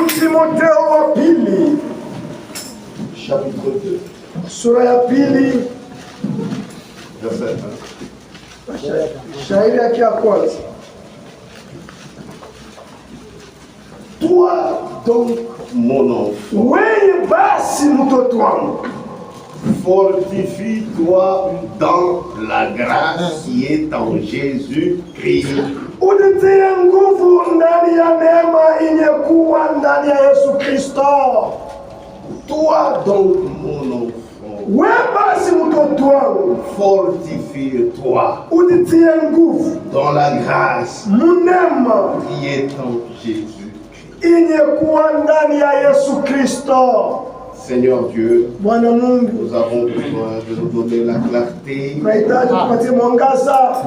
Timotheo wa pili chapitre 2, sura ya pili verset 1. shairi yake ya kwanza. Toi donc, mon enfant, Wewe basi mtoto wangu, fortifie-toi dans la grâce qui est en Jésus-Christ. unitie nguvu ndani ya neema inayekuwa ndani ya Yesu Kristo. Toi donc, mon enfant, Wewe basi mtoto wangu, fortifie-toi unitie nguvu dans la grâce munema qui est en Jésus-Christ. inayekuwa ndani ya Yesu Kristo. Seigneur Dieu, Bwana Mungu, nous avons besoin de nous donner la clarté tunahitaji tupatie mwangaza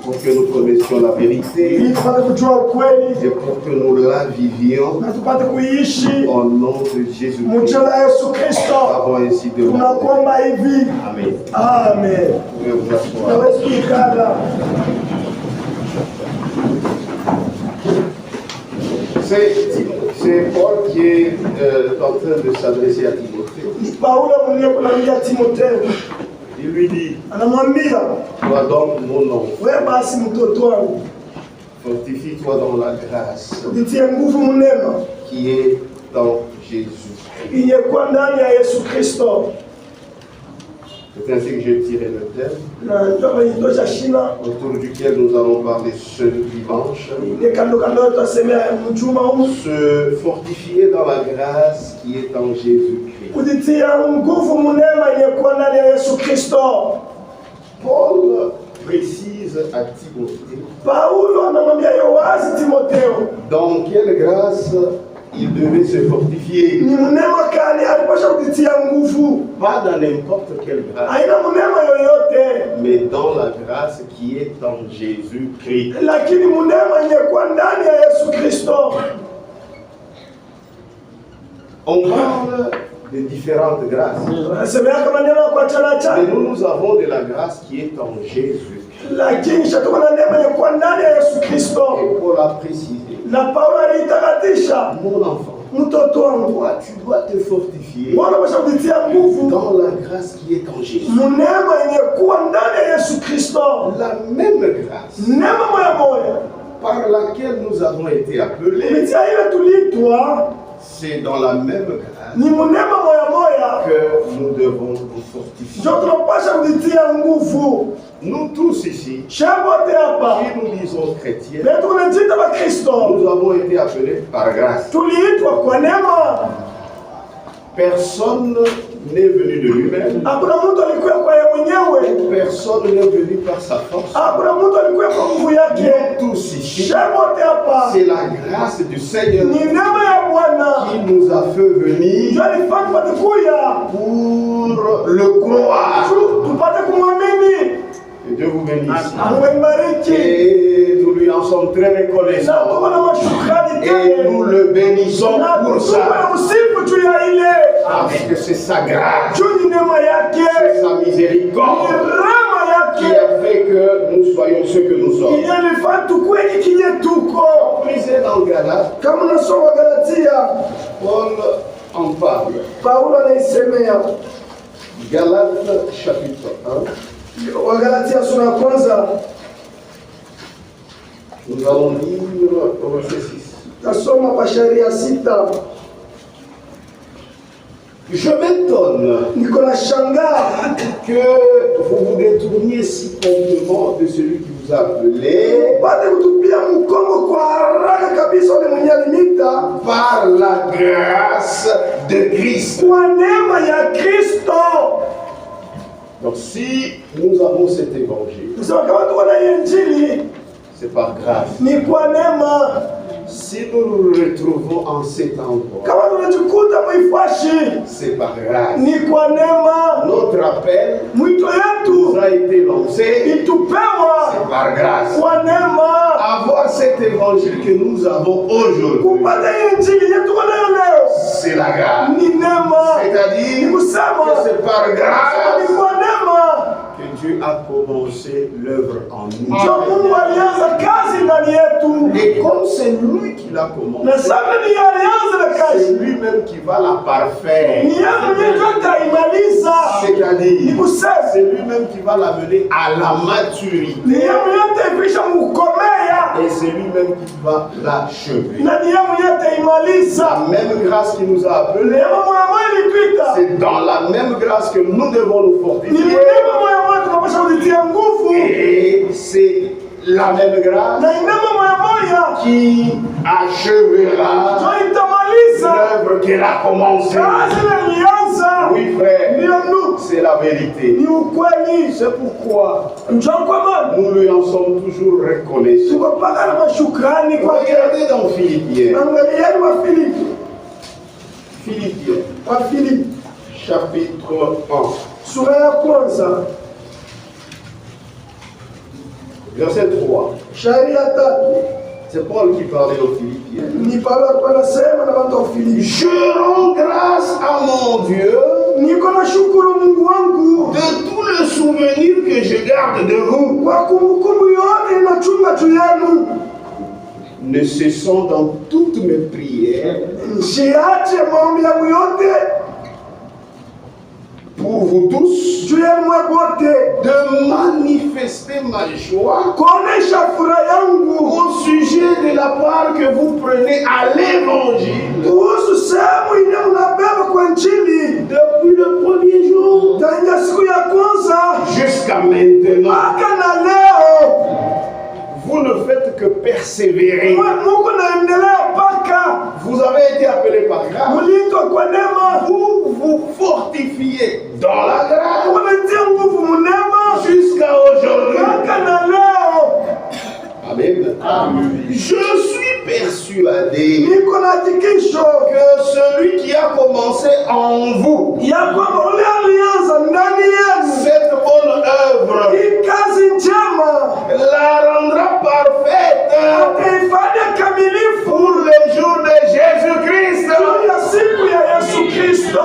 pour que nous connaissions la vérité ili tupate kujua ukweli et pour que nous la vivions na tupate kuiishi au nom de Jésus-Christ. mchana wa Yesu Nous Kristo. avons ainsi demandé. Tunakuomba hivi, Amen. amen. Vous pouvez vous asseoir. Naweza kuikala. C'est Paul qui est en train de s'adresser à Timothée. Paulo mwenyewe kunamwambia Timotheo, Il lui dit, anamwambia toi donc mon enfant, wewe basi mtoto wangu, fortifie-toi dans la grâce ujitie nguvu mnema qui est dans Jésus. inayekuwa ndani ya Yesu Kristo. C'est ainsi que j'ai tiré le thème Na ndio kwenye shina autour duquel nous allons parler ce dimanche. ile kando kando tutasemea mjuma huu, Se fortifier dans la grâce qui est en Jésus-Christ. kujitia nguvu mnema inayekuwa ndani ya Yesu Kristo. Paul précise à Timothée Paulo anamwambia wazi Timotheo, dans quelle grâce il devait se fortifier. ni mnema kani alipasha kujitia nguvu. Pas dans n'importe quelle grâce, Haina mnema yoyote, mais dans la grâce qui est en Jésus-Christ. lakini mnema inayekuwa ndani ya Yesu Kristo. On parle de différentes grâces, Anasemea kama neema kwa chana cha, mais nous avons de la grâce qui est en Jésus. lakini shatoka na neema inayekuwa ndani ya Yesu Kristo. Et Paul a précisé, Na Paulo alitakatisha, mon enfant, mtoto wangu, toi tu dois te fortifier mbona unapaswa kujitia nguvu dans la grâce qui est en Jésus. mnema inayekuwa ndani ya Yesu Kristo. La même grâce Neema moya moya par laquelle nous avons été appelés, kupitia ile tulitwa, c'est dans la même grâce ni mnema moya moya que nous devons nous fortifier. ndio tunapasha kujitia nguvu. Nous tous ici, Shabote hapa qui nous disons chrétiens, letu tunajiita Bakristo, nous avons été appelés par grâce. tuliitwa kwa neema. Personne n'est venu de lui-même. Hakuna mtu alikuwa kwa yeye mwenyewe, Personne n'est venu par sa force. hakuna mtu alikuwa kwa nguvu yake. Tous ici, Shabote hapa c'est la grâce du Seigneur ni neema ya Bwana qui nous a fait venir ndio alifanya tupate kuya pour le croire. tupate kumwamini. Que Dieu vous bénisse. Amembariki Et nous lui en sommes très na reconnaissants. tuko na mashukrani Et tele nous le bénissons na pour tuko ça. na usifu juu ya ile Parce que c'est sa grâce, juu ni neema c'est yake, sa ni miséricorde rehema qui yake a fait que nous soyons ce que nous sommes. ilifanya tukue kinye tuko. Lisez dans Galates, Kama unasoma Galatia, Paul en parle. Paulo anaisemea Galates chapitre 1, Wagalatia sura ya kwanza, nous allons lire au verset 6. tasoma kwa shairi ya 6. Je m'étonne Niko na shangaa que vous vous détourniez si promptement de celui qui vous a appelé upate kutupia mkongo kwa haraka kabisa ule mwenye alimita par la grâce de Christ. kwa neema ya Kristo. Donc si nous avons cet évangile, Tusema kama tuko na hii injili c'est par grâce. ni kwa neema. Si nous nous retrouvons en cet endroit, Kama tunajikuta mwifashi c'est par grâce. ni kwa neema. Notre appel Mwito yetu nous a été lancé, itupewa c'est par grâce. kwa neema. Avoir cet évangile que nous avons aujourd'hui, Kupata hii injili yetu tuko nayo leo c'est la grâce. ni neema, ni C'est-à-dire kusema que c'est par ni grâce kwa neema. que Dieu a commencé l'œuvre en nous. Ndio Mungu alianza kazi ndani yetu, Et comme c'est lui qui l'a commencé, na sasa ni alianza na kazi. c'est lui-même qui va la parfaire. Ni yeye mwenyewe ndio ataimaliza. C'est-à-dire, Ni kusema c'est lui-même qui va l'amener à la maturité. ni yeye mwenyewe ataifikisha mkomea. Et c'est lui-même qui va l'achever. Na ni yeye mwenyewe ataimaliza. La même grâce qui nous a appelés, Neema moja moja ilipita. c'est dans la même grâce que nous devons nous Ni fortifier. neema moja moja tunapaswa kujitia nguvu. Et c'est la même grâce Na neema moja moja qui achèvera ndio itamaliza l'œuvre qu'elle a commencée. kazi ilianza. Oui, frère, Ndio ndugu, c'est la vérité. ni ukweli. C'est pourquoi Njoo kwa Bwana. nous lui en sommes toujours reconnaissants. Tukapaka na mashukrani kwake. Regardez dans Philippiens, Angalieni wa Filipi. Philippiens, Wa Filipi chapitre 1, sura ya kwanza verset 3. shairi ya 3. C'est Paul qui parlait aux Philippiens. Ni Paulo alikuwa anasema na watu wa Filipi. Je rends grâce à mon Dieu Niko na shukuru Mungu wangu de tout le souvenir que je garde de vous, kwa kumbukumbu yote inachunga juu yenu. ne cessant dans toutes mes prières Msiache maombi yangu yote pour vous tous juu yenu wote, de manifester ma joie kuonesha furaha yangu au sujet de la part que vous prenez à l'évangile kuhusu sehemu ile mnabeba kwa Injili depuis le premier jour tangia siku ya kwanza jusqu'à maintenant. mpaka na leo. Vous ne faites que persévérer. Mungu naendelea mpaka Vous avez été appelé par grâce. mulitwa kwa neema. Vous vous fortifiez dans la grâce Unatia nguvu munema jusqu'à aujourd'hui. mpaka na leo. Amen. Amen. Je suis persuadé Niko na hakikisho que celui qui a commencé en vous ya kwamba ule alianza ndani yenu cette bonne œuvre hii kazi njema la rendra parfaite ataifanya kamilifu pour le jour de Jésus-Christ. juu ya siku ya Yesu Kristo.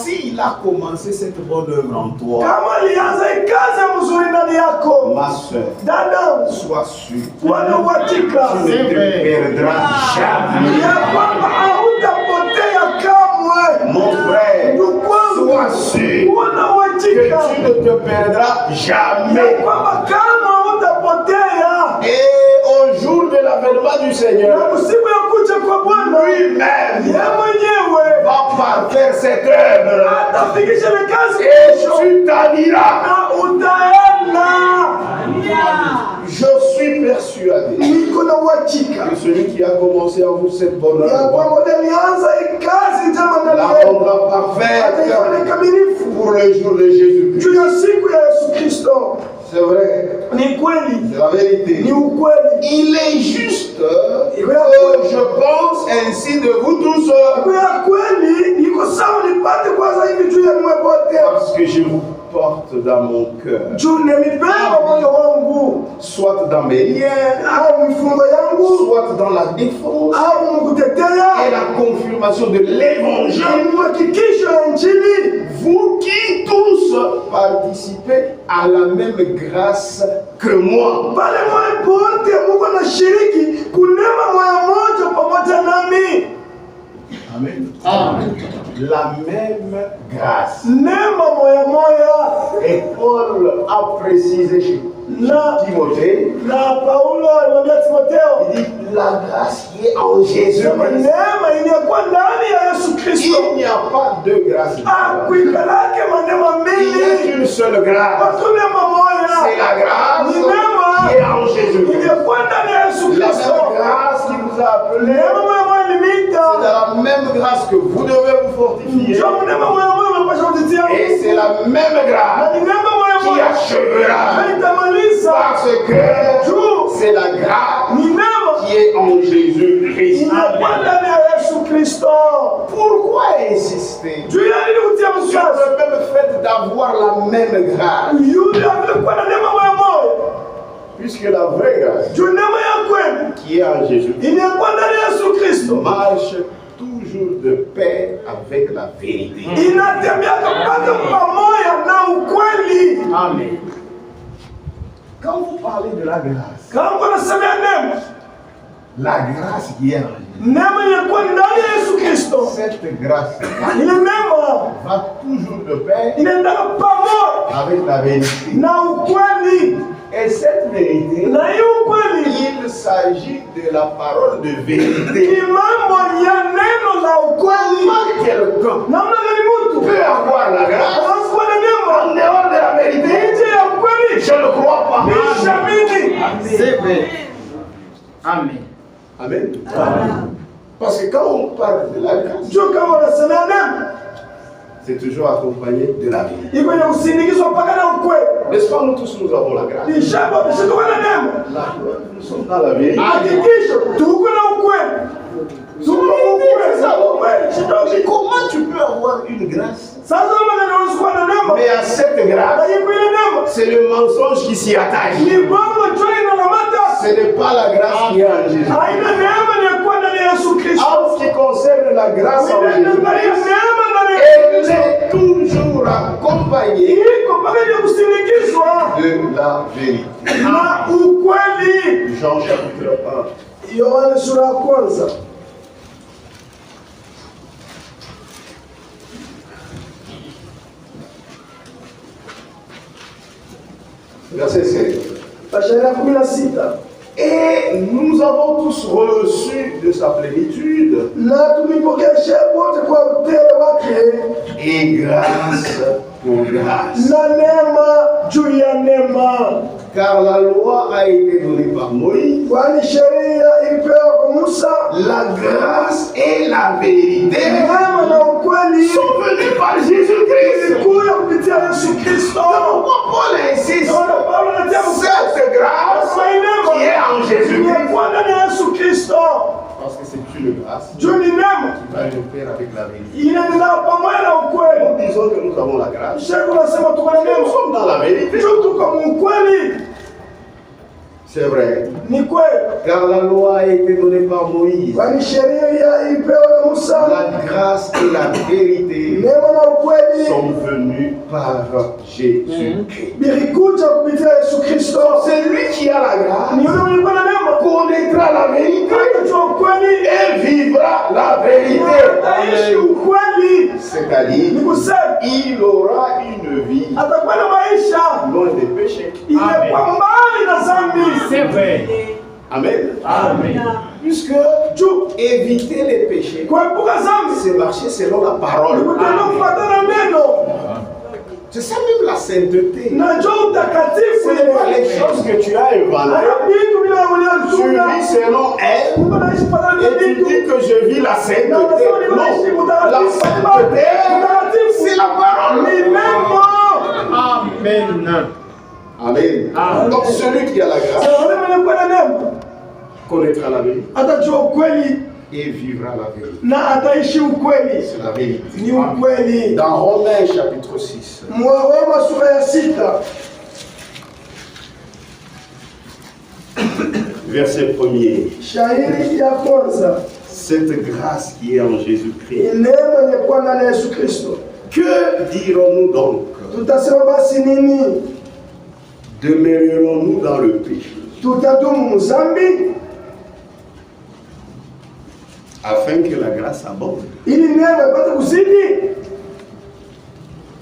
S'il a commencé cette bonne œuvre en toi, Kama alianza hii kazi ya mzuri ndani yako, ma soeur, dada, sois sûr, wana uhakika tu ne te perdras jamais. ya kwamba hautapotea kamwe. Mon frère, Ndugu wangu, sois sûr wana que uhakika tu ne te perdras ya jamais. kwamba kamwe hautapotea. Et au jour de l'avènement du Na Seigneur, usiku ya kuja kwa Bwana, lui-même yeye mwenyewe va parfaire cette œuvre. atafikisha ile kazi Et mwisho tu t'en iras. na utaenda. Je suis persuadé Niko na uhakika que celui qui a commencé en vous cette bonne ya œuvre kwamba utalianza hii kazi njema la ndani yenu, rendra parfaite ataifanya kamilifu pour le jour de Jésus-Christ. juu ya siku ya Yesu Kristo. C'est vrai, Ni kweli, c'est la vérité. ni ukweli. Il est juste que je pense ainsi de vous tous Ya kweli niko sawa, nipate kwanza hivi juu ya mwe wote, parce que je vous porte dans mon cœur, juu nimebeba moyo wangu, soit dans mes liens, au mifungo yangu, soit dans la défense au mkutetea et la confirmation de l'évangile. na mhakikisho ya Injili. Vous qui tous participez à la même grâce que moi. Pale mwe wote Mungu anashiriki kunema moyo moja pamoja nami. Amen. Amen. La même grâce. Nema moya moya. Et Paul a précisé chez Timothée, na Paulo alimwambia Timotheo, il dit la grâce qui est en Jésus. neema iliyokuwa ndani ya Yesu Kristo. Il n'y a pas deux grâces. Kuikalake manema Il n'y a mbili, qu'une seule grâce. watu neema moya. C'est la grâce qui est en Jésus. Iliyokuwa ndani ya Yesu La Kristo. même grâce qui vous a appelé, Neema moya moya c'est limita. dans la même grâce que vous devez vous fortifier. Njoo neema moya moya unapaswa kujitia. Et c'est la même Na grâce ni neema moya qui moya achèvera. haitamaliza. Parce que c'est la grâce Ni neema qui est en Jésus-Christ. iliyokuwa ndani ya Yesu Kristo. Pourquoi insister Juu ya nini kutia sur mkazo? le même fait d'avoir la même grâce? Yule alikuwa na neema moya moya. Puisque la vraie grâce Juu neema ya kweli qui est en Jésus iliyokuwa ndani ya Yesu Kristo marche toujours de pair avec la vérité. inatembea mpaka pamoja na ukweli. Amen. Quand vous parlez de la grâce, Kama unasemea neema, La grâce qui est en Jésus. neema ilikuwa ndani ya Yesu Kristo. Cette grâce Ile neema va toujours de pair inaenda pamoja avec la vérité. na ukweli. Et cette vérité, Na hiyo ukweli il s'agit de la parole de vérité. ni mambo ya neno la ukweli. Comment quelqu'un Namna gani mtu peut avoir la grâce anakuwa na neema en dehors de la vérité? nje ya ukweli? Je ne crois pas. Nishamini. C'est vrai. Amen. Amen. Parce que quand on parle de la grâce, Juu kama unasema neema c'est toujours accompagné de la vérité. iko na usindikizwa mpaka na ukweli. N'est-ce pas, nous tous nous avons la grâce. Nishaba bishikuwa na neema. Nous sommes dans la vérité. Hakikisho tuko na ukweli. Tuko na ukweli. Ça, Ukweli. mais comment tu peux avoir une grâce? Sasa kama unaweza na neema, Mais à cette grâce, haiko ile neema. c'est le mensonge qui s'y attache. Ni bongo joy na lamata. Ce n'est pas la grâce qui est en Jésus. Haina neema ni kwa ndani ya Yesu Kristo. En ce qui concerne la grâce en Jésus, Neema ndani ya elle est toujours accompagnée iko mpaka ni kusindikizwa de la vérité. na ukweli. Jean chapitre 1. Yohana sura ya kwanza. Verset 7. Shairi ya 16. Et nous avons tous reçu de sa plénitude Na tulipokea wote kwa utele wake et grâce pour grâce. na neema juu ya neema. Car la loi a été donnée par Moïse, Kwani sheria ilipewa kwa Musa, la grâce et la vérité neema na ukweli sont venues par Jésus-Christ. ilikuja kupitia Yesu Kristo. Pourquoi Paul insiste? Naona Paulo anatia mkazo Cette grâce kwa qui neema est en Jésus-Christ. ilikuwa ndani ya Yesu Kristo. Parce que c'est une grâce Juu ni neema qui va de pair avec la vérité. inaenda pamoja na ukweli. Nous disons que nous avons la grâce. Sheikh unasema tuko na Nous neema. sommes dans la vérité. Juu tuko ukweli. C'est vrai. Ni kweli. Car la loi a été donnée par Moïse. Kwani sheria ilipewa na Musa, La grâce et la vérité neema na ukweli sont venues par Jésus-Christ. vilikuja kupitia Yesu Kristo. C'est lui qui a la grâce, Ni yule mwenye kuwa na neema connaîtra la vérité atajua ukweli et vivra la vérité. ataishi ukweli. Ni C'est-à-dire, kusema il aura une vie atakuwa na maisha loin des péchés. imekuwa mbali na dhambi. C'est vrai. Amen. Amen. Puisque Juu éviter les péchés, kuepuka dhambi c'est marcher selon la ni parole. kutenda kufuatana neno C'est ça même la sainteté. na njoo utakatifu. Ce n'est pas les choses que tu as inventées. Haya vitu vile Tu uliotunga vis selon elle Mungu anaishi pamoja na et tu vitu. dis que je vis la sainteté. Na unasema ni unaishi Non, la utakatifu. sainteté, Utakatifu c'est la parole. ni neno. Amen. Amen. Amen. Donc celui qui a la grâce Sasa wale wenye kuwa na neema connaîtra la vérité atajua ukweli et vivra la vérité. na ataishi ukweli. C'est la vérité. Ni ukweli. Dans Romains chapitre 6, Waroma sura ya 6 verset 1er. shairi ya kwanza. Cette grâce qui est en Jésus-Christ. Neema ilikuwa ndani ya Yesu Kristo. Que dirons-nous donc? Tutasema basi nini? Demeurerons-nous dans le péché Tutadumu mzambi afin que la grâce abonde? ili neema ipate kuzidi?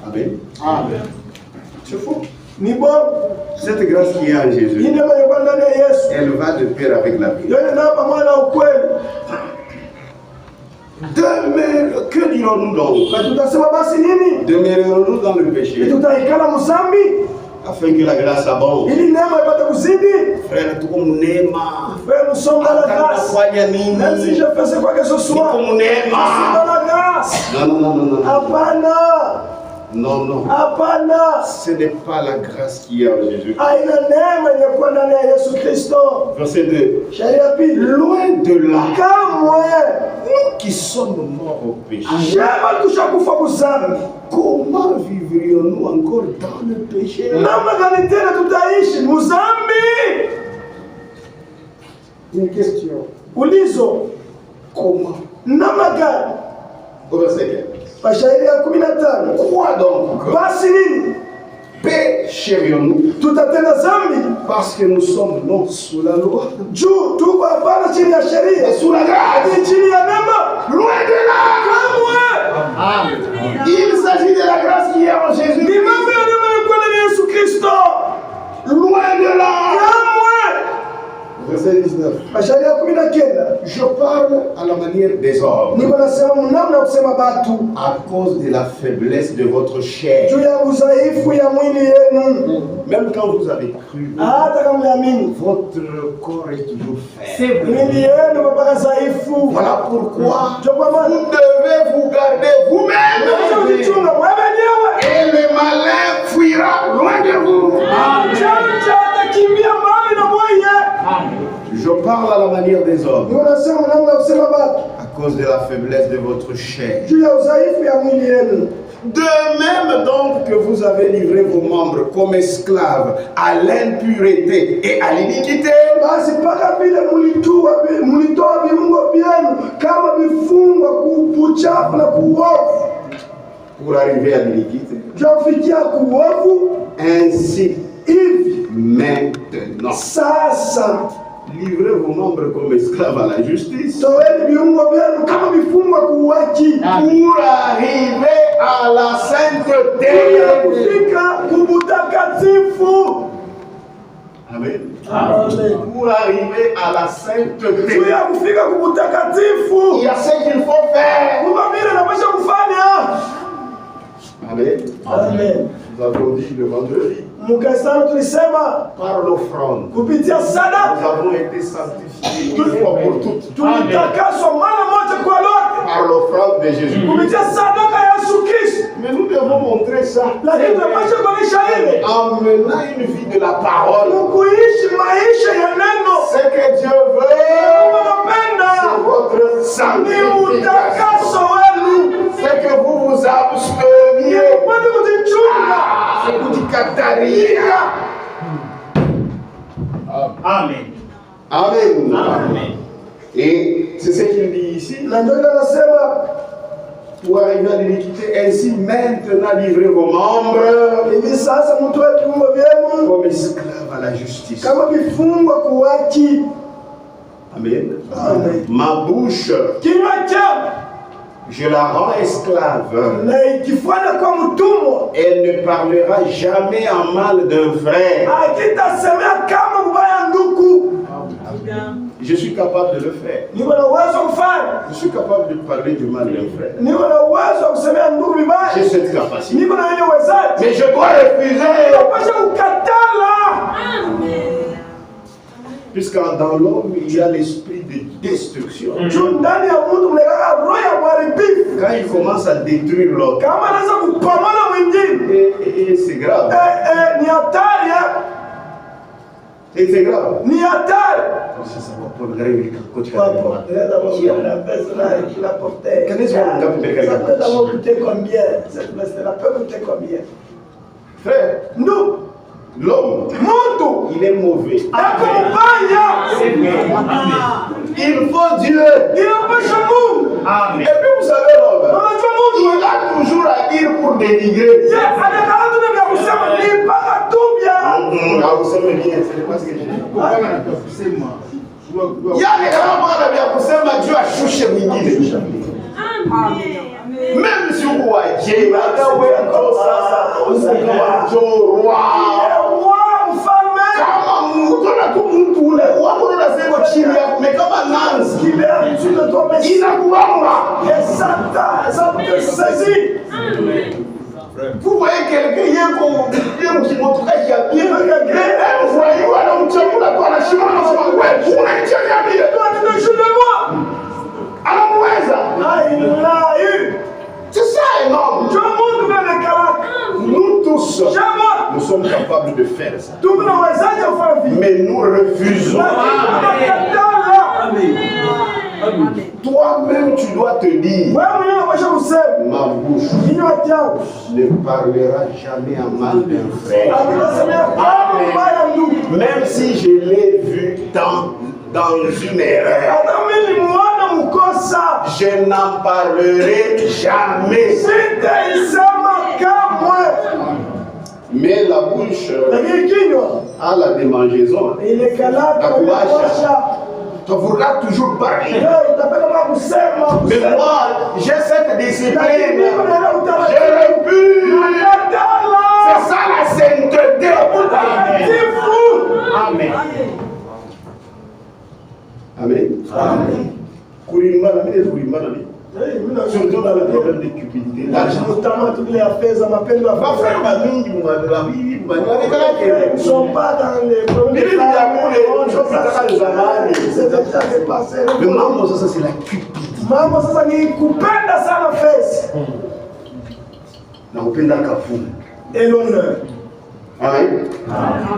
Amen. Amen. C'est faux. Ni bon. Cette grâce qui est en Hii Jésus, neema ilikuwa ndani ya Yesu. elle va de pair avec la vérité. Ndio inaenda pamoja na ukweli. Que dirons-nous donc? Na tutasema basi nini? Demeurerons-nous dans le péché Tutaikala mzambi afin que la grâce abonde? ili neema ipate kuzidi? Frère, tuko mnema. Frère, nous sommes dans la grâce. Atafanya nini? Même si je faisais quoi que ce soit, Tuko je suis mnema. dans la grâce. Non, non, non, non, non. Hapana, Non, non. hapana. Ce n'est pas la grâce qui est en Jésus. Aina neema ilikuwa ndani ya Yesu Kristo. Verset 2. Shairi ya pili. Loin de là, Kamwe nous qui sommes morts au péché, shema tushakufa kuzambi. comment vivrions-nous encore dans le péché? Namna gani tena tutaishi muzambi? Une question. Ulizo, Comment? namna gani? Au verset 15. Mashairi ya 15. Quoi donc? Basi nini? Péché. pécherions-nous tutatenda zambi parce que nous sommes non sous la loi, juu tuko hapana chini ya mais sheria, sous la grâce. ni chini ya neema. Loin de là. Kamwe Il s'agit de la grâce qui est en ni Jésus. mambo ya neema yalikuwa ndani ya Yesu Kristo. Loin de là. Kamwe. Verset 19. Mashairi ya 19 Je parle à la manière des hommes niko nasema mnamna ya kusema batu à cause de la faiblesse de votre chair. juu ya udhaifu ya mwili yenu. Même quand vous avez cru, Hata kama mnaamini votre corps est toujours faible. mwili yenu mpaka dhaifu. Voilà pourquoi Ndio kwa maana vous devez vous garder vous-même. unaweza kujichunga wewe mwenyewe. Et le malin fuira loin de vous. Mjanja atakimbia mbali na mwenye. Je parle à la manière des hommes Niko nasema mnamna ya kusema batu à cause de la faiblesse de votre chair. juu ya udhaifu ya mwili yenu. De même donc que vous avez livré vos membres comme esclaves à l'impureté et à l'iniquité, Basi mpaka vile mulitoa viungo vyenu kama vifungwa kuuchafu na kuuovu, pour arriver à l'iniquité, juu ya kufikia kuuovu. ainsi Hivi maintenant, sasa livrez vos membres comme esclaves à la justice toeni viungo vyenu kama vifungwa kuuaji, pour arriver à la sainteté. ili kufika kubutakatifu. Amen. Pour arriver à la sainteté, Juu ya kufika kubutakatifu, il y a ce qu'il faut faire. kuna vile napasha kufanya. Amen. Amen. Nous avons dit le vendredi, Mkesano tulisema par l'offrande, kupitia sadaka nous avons été sanctifiés une fois pour toutes tulitakaswa mara moja kwa lote par l'offrande de Jésus. kupitia sadaka ya Yesu Kristo, Mais nous devons montrer ça lakini tunapaswa kuonyesha ile en menant une vie de la parole. kuishi maisha ya neno. Ce que Dieu Mungu veut, anapenda c'est votre ni sanctification. utakaso wenu, C'est que vous vous absteniez upate kujichunga. à kujikatalia. Amen. Amen. Amen. Et c'est ce qu'il dit ici. Na ndio ile anasema Pour arriver à l'iniquité, ainsi maintenant livrez vos membres hivi sasa mtoe viungo vyenu comme esclaves à la justice. kama vifungwa kuwaki. Amen. Amen. Ma bouche, Kinywa changu je la rends esclave. na ikifanya kwa mtumwa, Elle ne parlera jamais en mal d'un frère. akitasemea kama mbaya ndugu. Je suis capable de le faire. Niko na uwezo wa kufanya, Je suis capable de parler du mal d'un frère. niko na uwezo wa kusemea ndugu J'ai vibaya, cette capacité. niko na ile uwezaji. Mais je dois refuser. Napasha kukatala, Puisqu'en dans l'homme, il y a l'esprit de destruction. juu ndani ya mtu mnaweka roho ya uharibifu. Quand il commence à détruire l'autre, Kama anaweza kupambana mwingine, et c'est grave. ni hatari, Et c'est grave. ni hatari. Ça va pas le grave, il coûte Wapoteleza Mungu na pesa na kila pote. Kanisa wangapi mbele Ça yako? peut d'avoir coûté combien? Cette peste-là peut coûter combien? Frère, Ndugu, l'homme, mtu il est mauvais. ako mbaya, Il faut Dieu. inapasha Mungu. Amen. Et puis vous savez, l'homme, Unajua Mungu il a toujours à dire pour dénigrer. ye anakaa tu na vya kusema ni mpaka tubia. Ah, vous savez bien, ce n'est pas ce que j'ai dit. Amen. Yaani kama Bwana vya kusema Dieu ashushe mwingine. Même si uko waje, hata wewe ndio sasa usikawa Wa mfalme kama mtu na tu mtu ule wako unasema chini yako kama nanzi kibea mtu na toa mesi. inakuomba. Yesata, ça te saisit. Vous voyez quelqu'un yeko mkimotoka ya bien voyez wala mchakula tu anashimama kwa wewe unaichezea vile Toi tu te joues de moi. anamweza. Ah, il l'a eu. C'est ça énorme. Tout le monde veut le caractère. Nous tous Jamais. nous sommes capables de faire ça. Tout le monde va faire vie. Mais nous refusons. Toi-même, tu dois te dire, ma bouche ne parlera jamais en mal d'un frère. Même si je l'ai vu dans une erreur, je n'en parlerai jamais. Mais la bouche lakini kinywa a la démangeaison. imekalaka Na kuwasha. kuwasha. Tu voudras toujours parler. Leo utapenda kama kusema Mais moi, j'ai cette discipline. lakini mimi naelewa J'ai utaratibu. le but. Nakatala. C'est ça la sainteté. Utakatifu. Amen. Amen. Amen. Kulimbana, mimi kulimbana ni. Mimi na Surtout dans le problème de cupidité. L'argent. notamment toutes les affaires mapendo ya Ma frère m'a dit, il m'a dit, Ils ne sont pas dans les problèmes de famille. C'est déjà dépassé. le mambo sasa c'est la cupidité. Mambo sasa ni kupenda sana face Na kupenda kafuni. et l'honneur. Amen.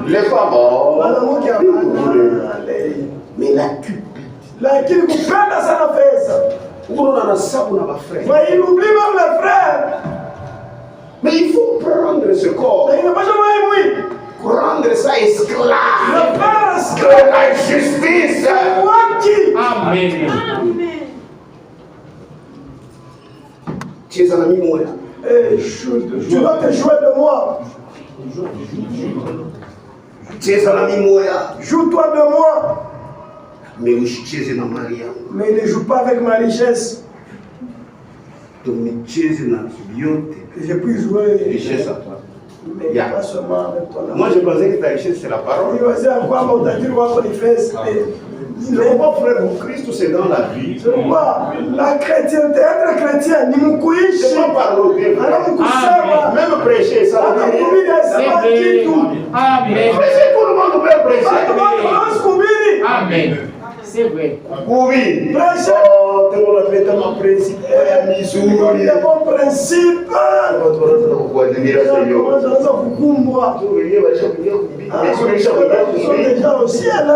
Les femmes, oh, Mwanamke hapana. mais la cupidité. Lakini kupenda sana pesa. Unaona na sababu na frère. Mais il oublie même les frères. Mais il faut prendre ce corps, Lakini pasha mimi. rendre ça esclave Le père de la justice. waki. Amen. Tu es un ami moi. Eh, tu dois te jouer de moi. Tu es un ami moi. Joue-toi de moi. Mais tu es un Maria. Mais ne joue pas avec ma richesse. Donc tu es un biote. Que je puisse jouer. Richesse à toi. Mais Yeah. pas seulement avec toi. Moi je pensais que ta richesse c'est la parole. Niwazia kwamba utajiri wako ni pesa. Mais mon frère, mon Christ c'est dans la vie. Kwa la chrétienté, être chrétien ni mkuishi. C'est pas parler. Anakusema. Même prêcher, ça veut dire. Kuhubiri haisema kitu. Amen. Prêcher, tout le monde peut Watu prêcher. wanaweza kuhubiri. Amen. C'est vrai. Oui. Prêcher. Oh, tu vas faire ton principe. Il y a bon principe. Unaweza kukumbwa. Ils sont déjà au ciel.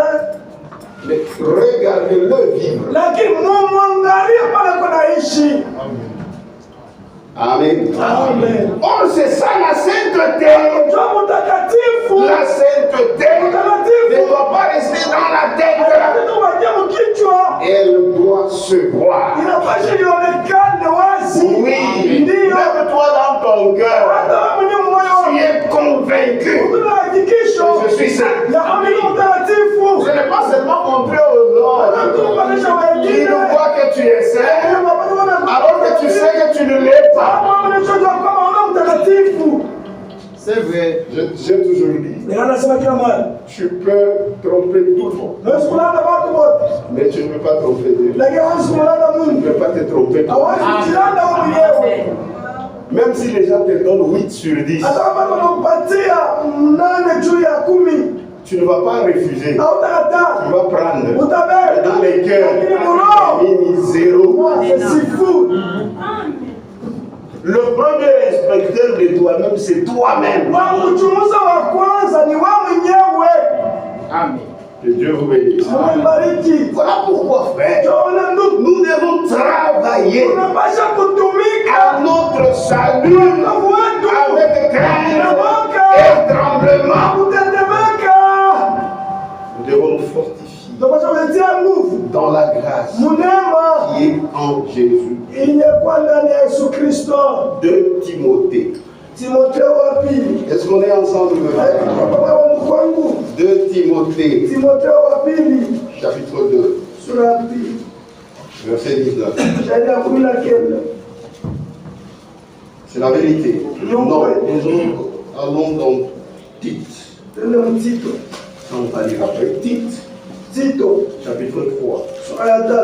Regardez-le vivre. Lakini mumwangalie pale kunaishi. Amen. Amen. Oh, c'est ça la sainteté. Njoo mtakatifu. La sainteté ne Mtakatifu. doit pas rester dans la tête. Ndio wajibu kichwa. Elle doit se voir. Inapaswa ionekane wazi. Oui. Ndio. Même toi dans ton cœur, Hata wewe mwenyewe tu moyo es convaincu una hakikisho que je suis saint. ya kwamba ni mtakatifu. Ce n'est pas seulement montrer aux autres Kuonyesha qui wengine. ne voient que tu es saint, alors que tu sais que tu ne l'es pas. Kama unachojua kama una mtakatifu. C'est vrai. J'ai toujours dit, Ndio anasema kila mara. tu peux tromper tout le monde, Wewe kulanda watu wote. mais tu ne peux pas tromper Dieu. Lakini hawezi kulanda Tu ne Mungu. peux pas te tromper toi. Hawezi kujilanda wewe mwenyewe. Même si les gens te donnent 8 sur 10, Hata kama wanakupatia 8 juu ya 10, tu ne vas pas refuser. hautakataa. Tu vas prendre. Mais Utabeba. dans les cœurs, Lakini moyo mini zéro. moi c'est si fou. Le premier inspecteur de toi-même, c'est toi-même. Wa kuchunguza wa kwanza ni wewe mwenyewe. Amen. Que Dieu vous bénisse. Mungu bariki. Voilà pourquoi, frère, Tuone ndugu. nous devons travailler Tunapaswa à kutumika notre salut wokovu wetu. avec crainte et tremblement. Kutetemeka. Nous devons nous fortifier Tunapaswa kutia nguvu. dans la grâce Munema qui est en Jésus. ilikuwa ndani ya Yesu Kristo. 2 Timothée. Timotheo wa pili. Est-ce qu'on est ensemble maintenant? 2 Timothée, Timotheo wa pili chapitre 2, sura ya pili verset 19. shairi ya 19. C'est la vérité. Non. Non, nous allons dans Tite. Tende Tito. On va lire après. Tite, Tito chapitre 3. sura ya 3.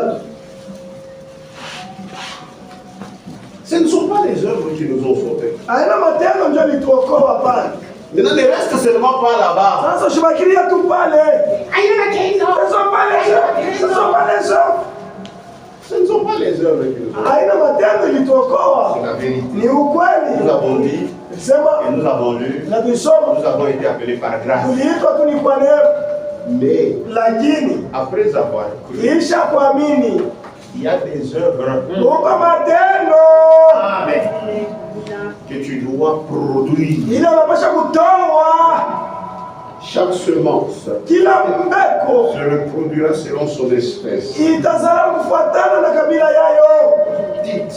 Ce ne sont pas les œuvres qui nous ont sauvés. Haina matendo ndio lituokoa hapana. Maintenant, ne reste seulement pas là-bas. Sasa ushibakilia tu pale. Ce sont pas les œuvres. Ce sont pas les œuvres. Ce ne sont pas les œuvres qui nous ont sauvés. Haina matendo C'est ilituokoa. la vérité. Ni ukweli. Nous avons dit Sema et nous avons lu. na tusoma Nous avons été appelés par grâce. tuliitwa tu ni kwa neema, Mais lakini après avoir cru, kisha kuamini il y a des œuvres uko matendo Amen. que tu dois produire. ile unapasha kutoa. Chaque semence Kila mbeko se reproduira selon son espèce. itazala kufuatana na kabila yayo. Tite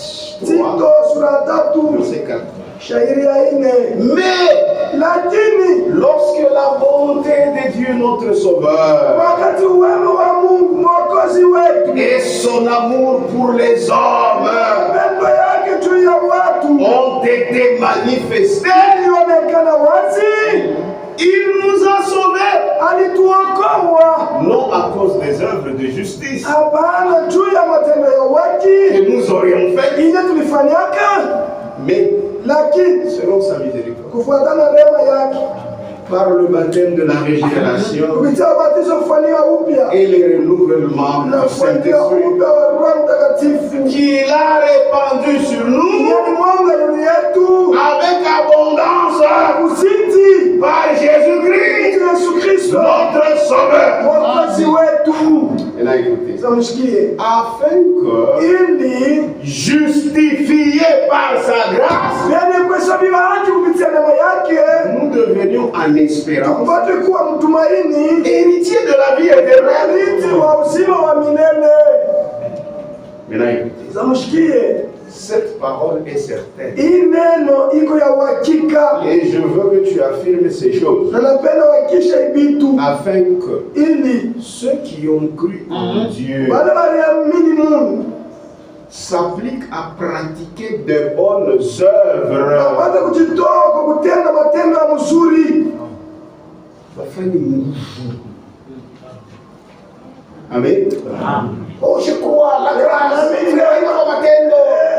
3, Tito sura ya 3 verset 4. Shairi ya ine. Mais Lakini lorsque la bonté de Dieu notre Sauveur wakati wema wa Mungu mwokozi wetu et son amour pour les hommes pendo yake juu ya watu ont été manifestés, ilionekana wazi, il nous a sauvés, alituokoa non à cause des œuvres de justice hapana juu ya matendo ya haki que nous aurions fait, ile tulifanyaka, mais lakini selon sa miséricorde, kufuatana na rehema yake par le baptême de la régénération kupitia ubatizo kufanywa upya et le renouvellement na du kufanywa Saint-Esprit upya wa Roho Mtakatifu qu'il a répandu sur nous yani mwanga juu yetu avec abondance kusiti par Jésus-Christ, Yesu Kristo notre Sauveur. mwokozi wetu. Et là, écoutez, Zamshikie afin que, ili justifié par sa grâce, yani kuhesabiwa haki kupitia neema yake nous devenions en espérance tupate kuwa mtumaini héritiers de la vie éternelle. urithi wa uzima wa milele. Maintenant, écoutez, Zamshikie cette parole est certaine. hii neno iko ya uhakika, Et je veux que tu affirmes ces choses na napenda uhakikishe ibitu afin que ili ceux qui ont cru en Dieu wale waliamini Mungu s'appliquent à pratiquer de bonnes œuvres. wapate kujitoa kwa kutenda matendo ya mzuri. Amen. Oh, je crois à la grâce.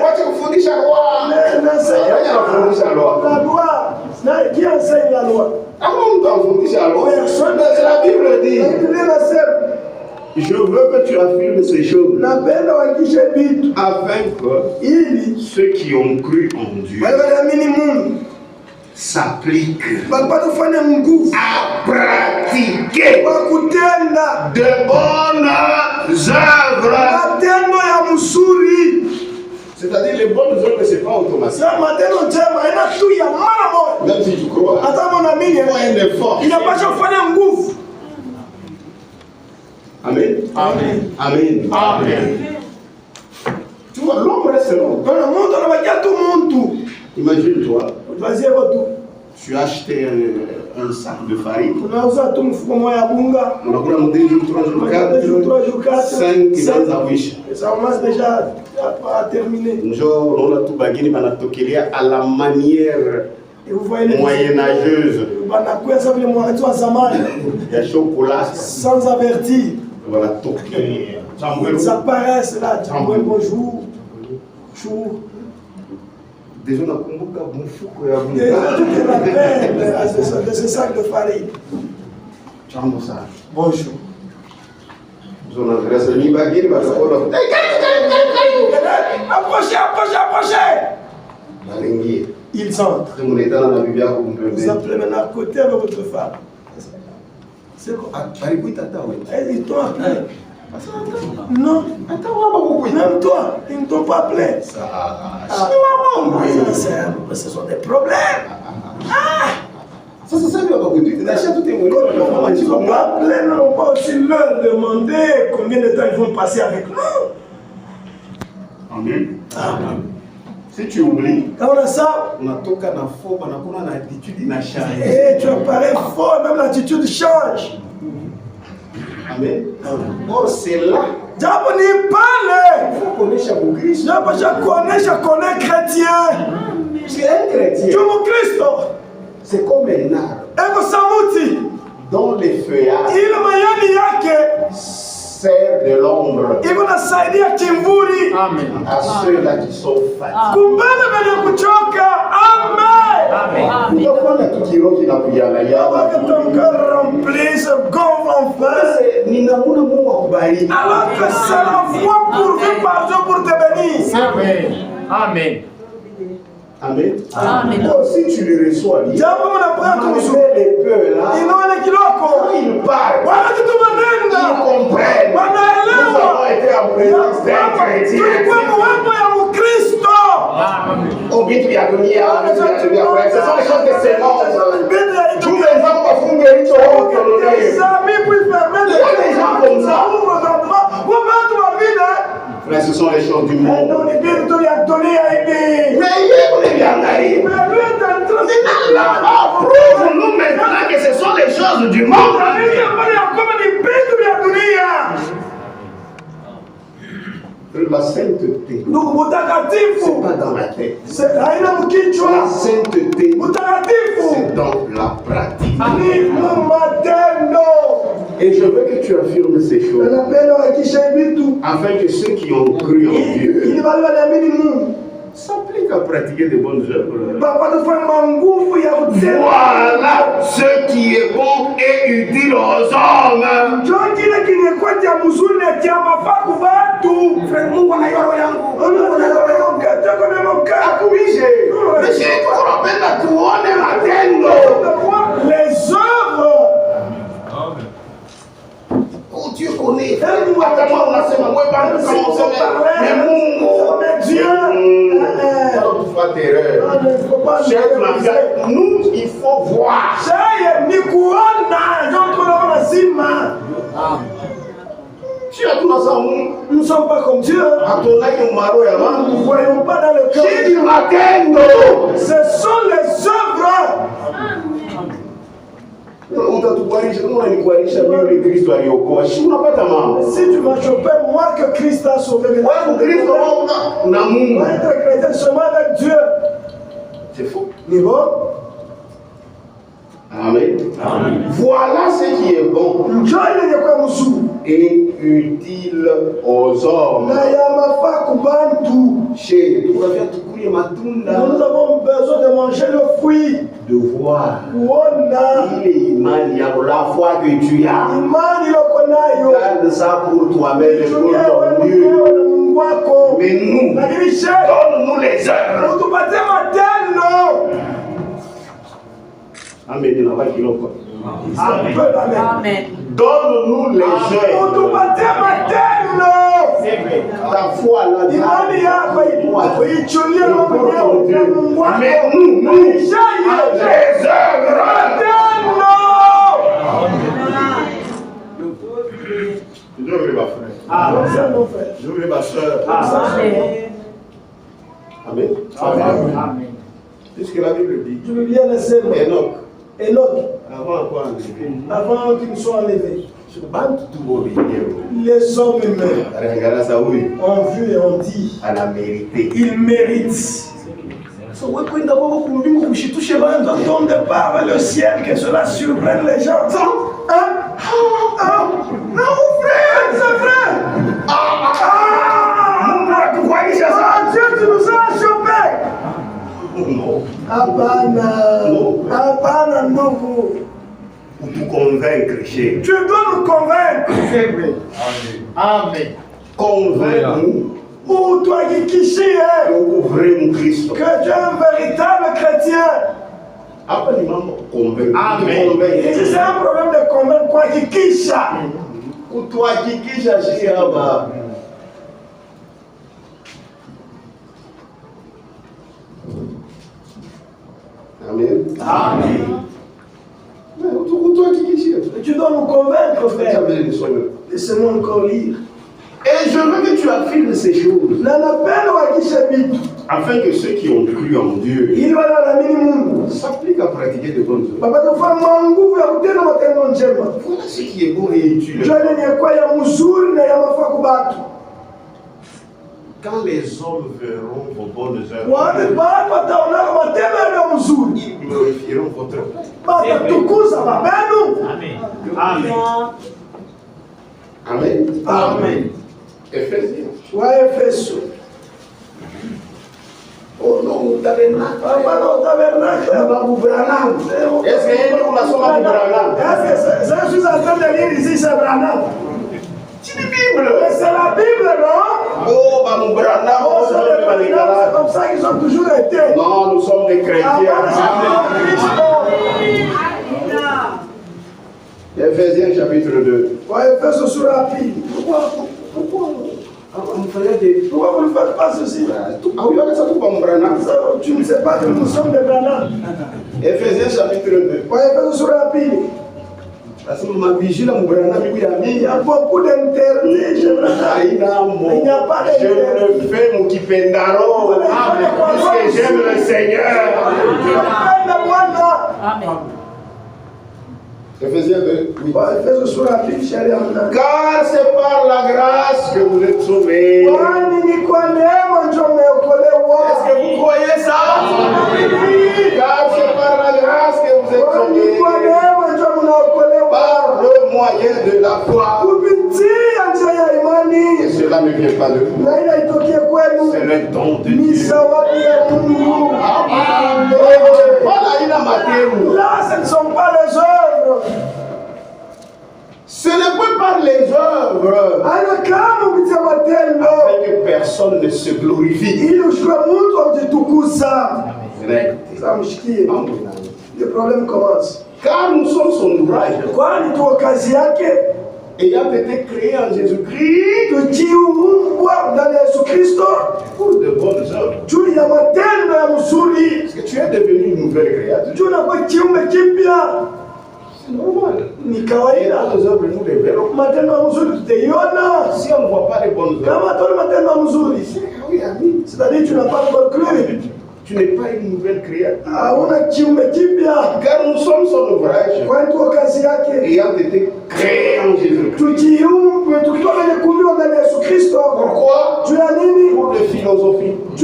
Wacha kufundisha loi. Nani anafundisha loi? La loi, na qui enseigne la loi? Hakuna mtu anafundisha loi. Mais la Bible dit, Biblia inasema je veux que tu affirmes ces choses napenda uhakikishe vitu afin que ili ceux qui ont cru en Dieu wale waliamini Mungu s'appliquent wapate kufanya nguvu à pratiquer kwa kutenda de bonnes œuvres. matendo ya mzuri. C'est-à-dire les bonnes œuvres, c'est pas automatique. Sio matendo njema, haina tu ya mara moja. Même si tu crois, Hata kama unaamini il faut un effort. inapaswa kufanya nguvu. Amen. Amen. Amen. Amen. Tu vois, l'homme reste l'homme. Kuna mtu anabakia tu mtu. Imagine-toi, Tuanzie kwa tu. tu as acheté un sac de farine. Unauza tu mfuko moja ya bunga. On a pris un 2 jours, 3 jours, 4, 5 qui va zawisha. Ça commence déjà à terminer. Njo unaona tu bagini banatokelea à la manière Et vous voyez les moyenâgeuse banakuya ça vile mwakati wa zamani ya chocolat. sans avertir. Wanatokelea. Ils apparaissent là, Djamboué, bonjour. Bonjour. Déjà nakumbuka mfuko ya Et bunga. tu te rappelles de ce sac de farine. Jambo sana. Bonjour. Unaangalia ni bagini batakuona. Approchez, approchez, approchez. Balingie. Ils entrent. Kama unaitana na bibi yako Vous kumpembeni. appelez maintenant à côté avec votre femme. C'est quoi? Alikuita hata wewe. Ils t'ont appelé. Non. Même toi, ils ne t'ont pas appelé. Ce sont des problèmes. Sasa sasa hivi wakakuita. Nasha tu Ils ne t'ont pas appelé, non, on va aussi leur demander combien de temps ils vont passer avec nous. Amen. Si tu oublies, Quand on a ça, unatoka na forme na kuna na attitude inashine. et tu apparais fort, même l'attitude change. Amen. Or c'est là Japo ni pale. il faut kuonesha Mkristo. Japo cha kuonesha kone chrétien. C'est un chrétien. Tu mu Kristo. C'est comme un arbre Eko samuti. dont les feuillages Ile mayani yake servent de l'ombre iko nasaidia kimvuri. Amen. à ceux-là qui sont fatigués. Kumbele venye kuchoka. Amen. Utafanya tu kiroho kinakujana Avant que ton cœur remplisse, gonfle enfin. Ninaona Mungu akubariki. Alors que c'est la voie pourvue par Dieu pour te bénir. Amen. Amen. Amen. Amen. Or, si tu le reçois bien, Japo mnapata tumsu. les peu là, Inaone kiloko. quand ils parlent, Wakati ils tumanenda. comprennent. Nous avons Wanaelewa. été en présence d'un chrétien. Tulikuwa muwepo ya Mkristo. Au vitu vya dunia, vitu vya dunia, frère, ce sont les choses de ce monde. Tous les gens wafunge hicho wao kiondolewe. Les amis puis permettre Les gens comme ça. Watu wa vile. Frère, ce sont les choses du monde. Ndio ni vitu tu ya dunia hivi. Mais il est viangalia. Mais lui est en train de Maintenant, là-bas, prouve-nous maintenant que ce sont les choses du monde. La sainteté, Ndugu mutakatifu, c'est pas dans la tête. haina mkichwa. La sainteté, Mutakatifu c'est dans la pratique. ni matendo. Et je veux que tu affirmes ces choses, Napenda wakisha vitu afin que ceux qui ont cru en Dieu ili wale waliamini Mungu s'appliquent à pratiquer de bonnes œuvres. bapate kufanya nguvu ya kutenda. Voilà ce qui est bon et utile aux hommes. Njoo kile kilikuwa cha mzuri na cha mafaa kwa watu. Mungu anajua roho yangu. Mungu anajua roho yangu. Kataka na mkaa kuishe. Mais si tu unapenda tuone matendo. Les œuvres. Oh, Dieu connaît. Hata kama unasema wewe bado kama useme mais Mungu Dieu. Pas d'erreur. Nous, il faut voir. Si à tout nous ne sommes pas comme Dieu. nous ne voyons pas dans le cœur. Ce sont les œuvres. Si tu m'as chopé, moi que Christ a sauvé. Moi être chrétien seulement avec Dieu. C'est faux. Mais bon. Amen. Amen. Voilà ce qui est bon et utile aux hommes. Nous avons besoin de manger le fruit. De voir. La foi que tu as. Garde ça pour toi-même et pour ton Dieu. Mais nous, donne-nous les œuvres. Amen. Amen. Donne-nous les œuvres. Ta foi là. Mais nous, les œuvres. Je veux ma frère. Je veux ma soeur. Amen. Amen. Puisque la Bible dit. Je veux bien laisser Enoch. Avant quoi enlevé? Avant qu'il soit enlevé. Les hommes humains ont vu et ont dit. À la mérité. Il mérite. Quand on départ vers le ciel, que cela surprenne les gens. Non, frère, c'est vrai. Dieu, tu nous as chopés. Non. Abana, non. Pour nous convaincre, chérie. Tu dois nous convaincre. C'est vrai. Amen. Convaincre-nous. Ou toi qui chie, ouvrir Christ. Que tu es un véritable chrétien. Amen. C'est un problème de convaincre quoi qui quiche. Ou toi qui quiche, chérie. Amen. Amen. Tu dois nous convaincre, frère. Laissez-moi encore lire. Et je veux que tu affirmes ces choses. Afin que ceux qui ont cru en Dieu s'appliquent à pratiquer de bonnes œuvres. Voilà ce qui est bon et utile. Quand les hommes verront vos bonnes œuvres, ils glorifieront votre Père. Amen. Amen. Amen. Éphésiens. Oh non, tabernacle. Est-ce que nous sommes à Branham? Je suis en train de lire ici, c'est Branham. C'est la Bible. C'est la Bible, non? Oh, Branham. C'est comme ça qu'ils ont toujours été. Non, nous sommes des chrétiens. Éphésiens chapitre 2. Éphésiens sur la Bible. Pourquoi vous ne faites pas ceci? Tu ne sais pas que nous sommes des Branham. Éphésiens chapitre 2. Éphésiens sur la Bible. Parce que ma vigile mon grand ami Il y a beaucoup d'interdits. Je ne fais mon kipendaro puisque j'aime le Seigneur. Amen. Ephésiens 2. Oui. Car c'est par la grâce que vous êtes sauvés. Est-ce que vous croyez ça? Car c'est par la grâce que vous êtes sauvés. Par le moyen de la foi. Et cela ne vient pas de vous. C'est le don de Dieu. Là, ce ne sont pas les œuvres. Ce n'est pas par les œuvres afin que personne ne se glorifie. Le problème commence. Car nous sommes son ouvrage, ayant été créés en Jésus-Christ pour de bonnes œuvres. Parce que tu es devenu une nouvelle créature. C'est normal. Et dans les œuvres, nous les verrons. Si on ne voit pas les bonnes œuvres, c'est-à-dire tu n'as pas encore cru. tu n'es pas une nouvelle créature. Car nous sommes son ouvrage, ayant été créés en Jésus-Christ. Pourquoi? Pour des philosophies, pour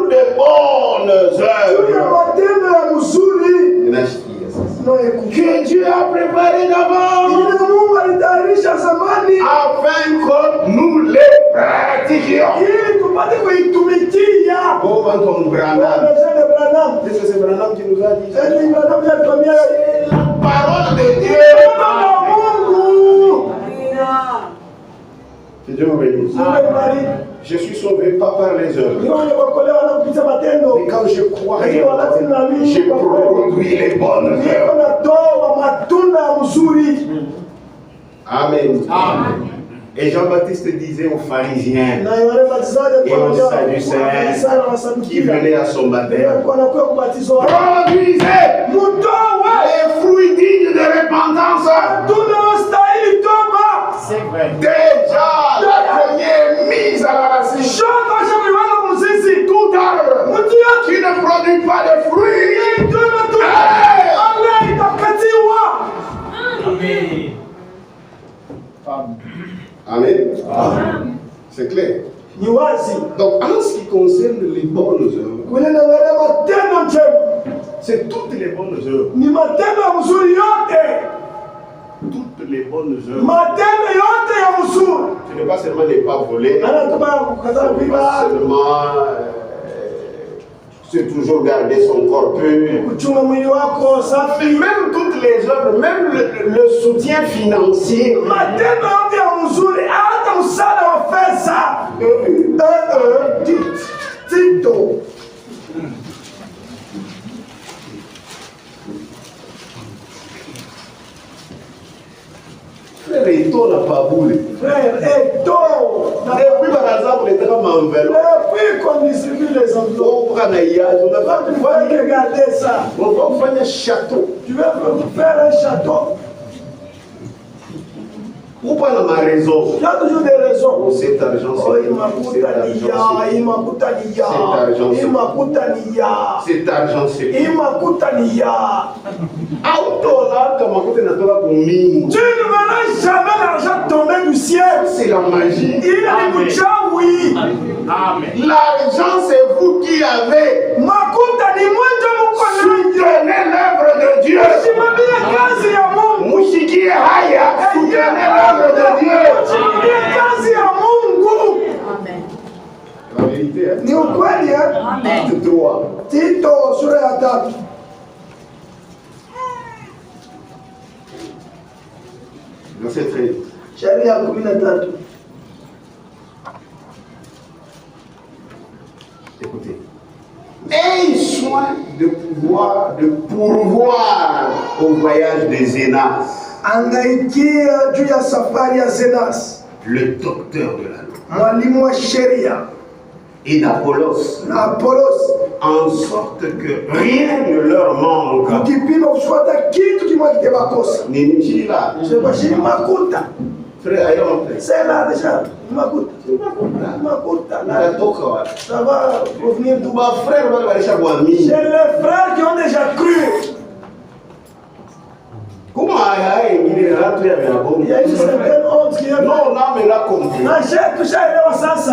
des bonnes œuvres que Dieu a préparé d'avance afin que nous les pratiquions. Oh, Anton Branham. Qu'est-ce que c'est Branham qui nous a dit? C'est la parole de Dieu. Que Dieu vous bénisse. Je suis sauvé pas par les œuvres. Et quand je crois, je produis les bonnes œuvres. Amen. Amen. Et Jean-Baptiste disait aux pharisiens et aux sadducéens qui venaient à son baptême, produisez les fruits dignes de repentance. C'est vrai. Déjà, la première mise à la racine. Tout arbre qui ne produit pas de fruits. Amen. Amen. C'est clair. Donc, en ce qui concerne les bonnes œuvres, c'est toutes les bonnes œuvres. Toutes les bonnes œuvres. Ce n'est pas seulement les pas volés, c'est toujours garder son corps pur. Même toutes les œuvres, même le soutien financier. Frère Eto n'a pas boulé. Frère Eto. Depuis par exemple, on était comme enveloppe. Depuis qu'on distribue les enveloppes. On n'a pas pu regarder ça. On va faire un château. Tu veux faire un château? Ou pas dans ma raison. Il y a toujours des raisons. Oh, cet argent, c'est Tu ne verras jamais l'argent tomber du ciel. C'est la magie. Il a dit oui. Amen. L'argent, c'est vous qui avez. Soutenez l'œuvre de Dieu. Mushiki haya. Soutenez l'œuvre de Dieu. La vérité, hein? Ni ukweli, hein? Amen. Tito sura ya 3. Verset 13. Sheria 13. Écoutez. Aie soin de pourvoir au voyage de Zénas. Angaikia juu ya safari ya Zenas. Le docteur de la loi. Mwalimu wa sheria. et d'Apollos, en sorte que rien ne leur manque. Nini là. Frère, ailleurs, c'est là déjà. Ça va revenir d'où? J'ai les frères qui ont déjà cru. Comment il est rentré avec la bombe? Il y a une certaine honte qui est. Non, non, mais là, compris. J'ai touché à sens.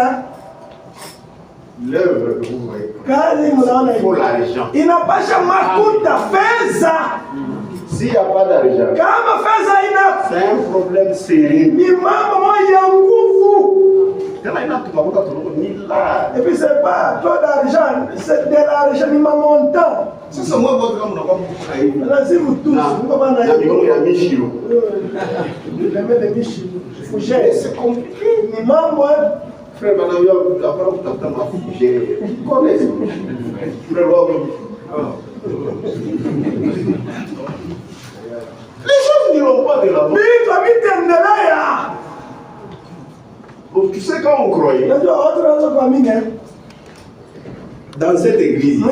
L'œuvre que vous voyez. Il faut l'argent. Il n'a pas jamais coûté fait ça. S'il n'y a pas d'argent, c'est un problème sérieux. Et puis c'est pas toi d'argent, c'est de l'argent, il m'a monté. C'est moi votre homme, on va vous trahir. Si vous tous, vous ne pouvez pas il y a Michio. C'est compliqué. Mais moi, frère, madame, il y a pas de temps à fouger. Vous connaissez. Frère, les choses n'iront pas de la mort. Donc, tu sais quand on croyait dans cette église,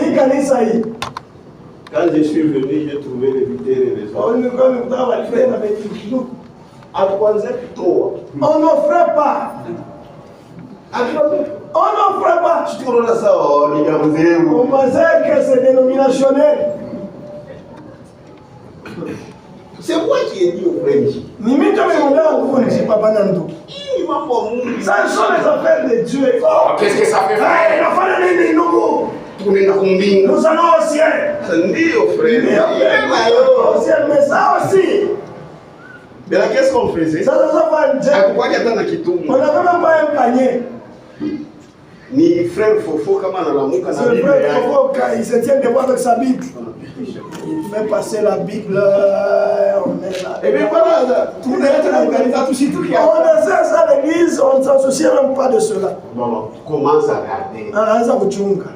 quand je suis venu, j'ai trouvé les vitelles et les autres. À 3 on n'offrait pas. On n'offrait pas. Tu te ça, on pensait que c'est dénominationnel. C'est moi qui ai dit au frère Michi. Ça sont les affaires de Dieu. Qu'est-ce que ça fait faire? Nous allons au ciel. C'est dit au frère. Mais ça aussi. Mais là, qu'est-ce qu'on faisait? Ça pourquoi il y a tant de on n'avait même pas un panier. Ni frère Fofo, comme on a la mouka. C'est le frère Fofo, il se tient devant avec sa Bible. Il fait passer la Bible, on est là. Et bien voilà, tout est on essaie ça à l'église, on ne s'en soucie même pas de cela. Non, commence à regarder. Ça vous tchunga.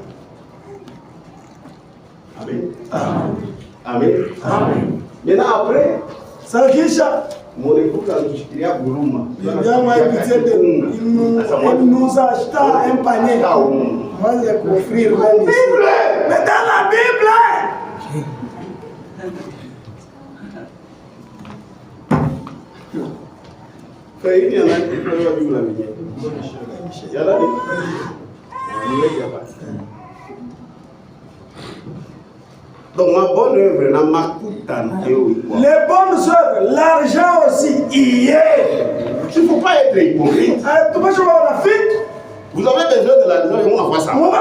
Amen. Amen. Amen. Maintenant après, ça kisha. Mon époux a dit à Bouruma. Il nous acheta un panier. Moi, j'ai offrir la Bible. Mais dans la Bible. Il y en a qui peuvent la Bible. Il y en a qui donc ma bonne œuvre, la makutan. Les bonnes œuvres, l'argent aussi, y est. Il ne faut pas être hypocrite. Vous avez besoin de l'argent et on va ça. Vous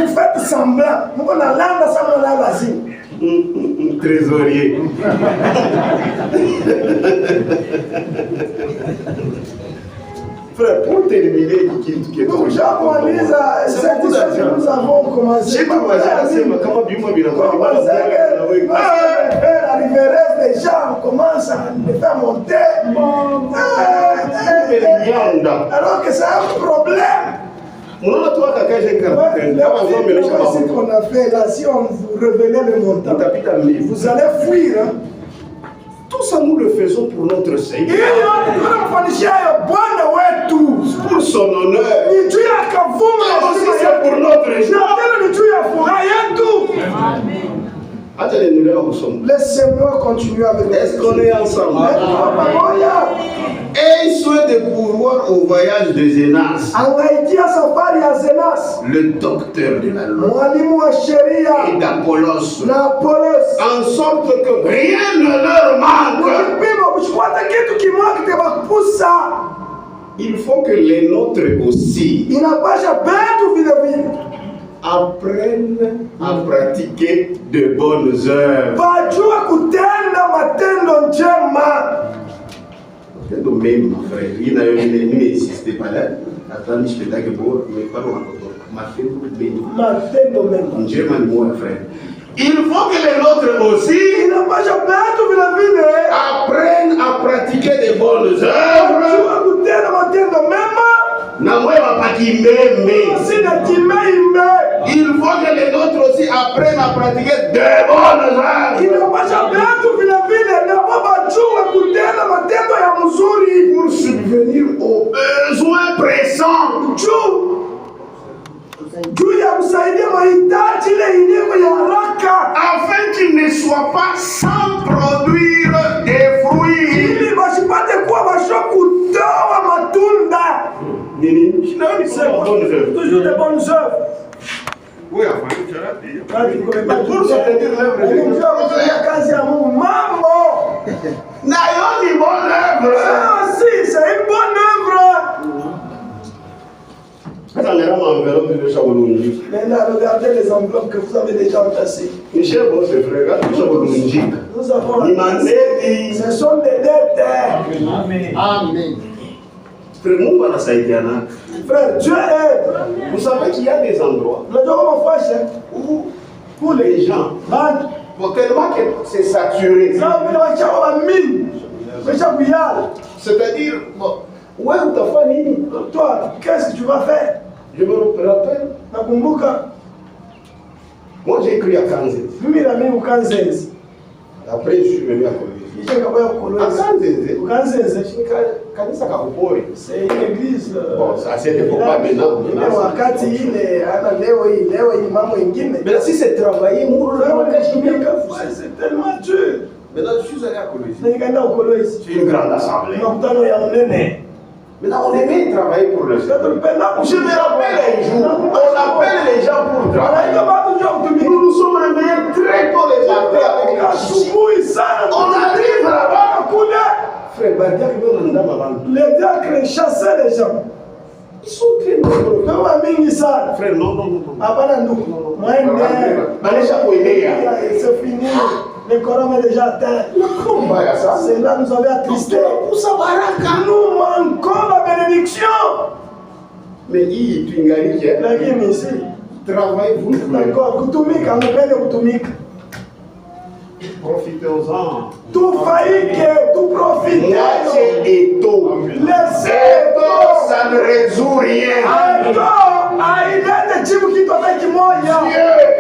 faites semblant. Trésorier. Frère, pour terminer, nous avons commencé. La révérence des gens commence à me faire monter. Alors que c'est un problème. Ce qu'on a fait là, si on vous révélait le montant, vous allez fuir. Hein? Tout ça, nous le faisons pour notre Seigneur. Pour son honneur. C'est pour notre joie. Laissez-moi continuer avec vous. Est-ce qu'on est ensemble? Et souhait de pouvoir au voyage de Zénas, le docteur de la loi, et d'Apollos, en sorte que rien ne leur manque. Il faut que les nôtres aussi apprennent à pratiquer de bonnes œuvres. Même mon frère, il n'insistait pas là. Attends, je peux pour mais pas mon frère. Il faut que les nôtres aussi apprennent à pratiquer de bonnes œuvres. Il faut que les nôtres aussi apprennent à pratiquer de bonnes œuvres. Pour subvenir aux besoins pressants. afin qu'il ne soit pas sans produire des fruits. ili basipate kuwa basho kutoa matunda. Nini? C'est toujours des bonnes œuvres. Oui, enfin, tu l'as dit. Mais pour soutenir l'œuvre de Dieu, kazi ya Mungu mambo. Nayo ni bonne œuvre. Ça aussi, c'est une bonne œuvre. Maintenant, enveloppe de Chabolunji. Maintenant, regardez les enveloppes que vous avez déjà entassées. Michel, bon, c'est frère, regarde Chabolunji. Nous avons. Imandeli. Ce sont des dettes. Amen. Amen. Frère, nous, on a ça été un acte. Frère, Dieu aide. Vous savez qu'il y a des endroits Le Dieu comment faire où pour les gens, banque. pour tellement que c'est saturé. Ça veut dire C'est-à-dire, bon, ouais, où t'as fait nini? toi, qu'est-ce que tu vas faire? Je me rappelle. Nakumbuka Moi, j'ai écrit à Kanzé. mimi na mimi ukanzenze. Après, je suis venu à Kolwezi. Kisha kaboya À Kolwezi. Kanzé, Ukanzenze. Kanisa Kakupori. C'est une église. Bon, ça c'était pour pas maintenant. Ile wakati ile hata leo hii mambo ingine. Mais là, si c'est travaillé, moi, C'est tellement dur. maintenant, je suis allé à Kolwezi. Nikaenda Kolwezi. C'est une grande assemblée. Makutano ya unene. Maintenant, on aimait travailler pour le Seigneur. Tulipenda Je me rappelle un jour, on appelle les gens pour travailler. Wanaita watu njoo kutumika. Nous nous sommes réveillés très tôt les matins avec la soupe. Asubuhi sana. On arrive là-bas. Kule. Frère, Badia, qui veut nous avant. Les diacres chassaient les gens. Ils sont très nombreux. Kama mingi sana. Frère, non. Hapana ndugu. Mwende. Manisha kuenea. C'est fini. Le Coran est déjà atteint. Comment ça? C'est là nous avons attristé. Poussa baraka. Nous manquons la bénédiction. Mais hii tuingalike. Lakini ici, Travaillez vous. d'accord, kutumika, mpende kutumika. Profitez-en. Tout faillite, tout profite. Moitié et tôt. Laissez-toi. Ça ne résout rien. Ailete jibu kitu hata kimoja.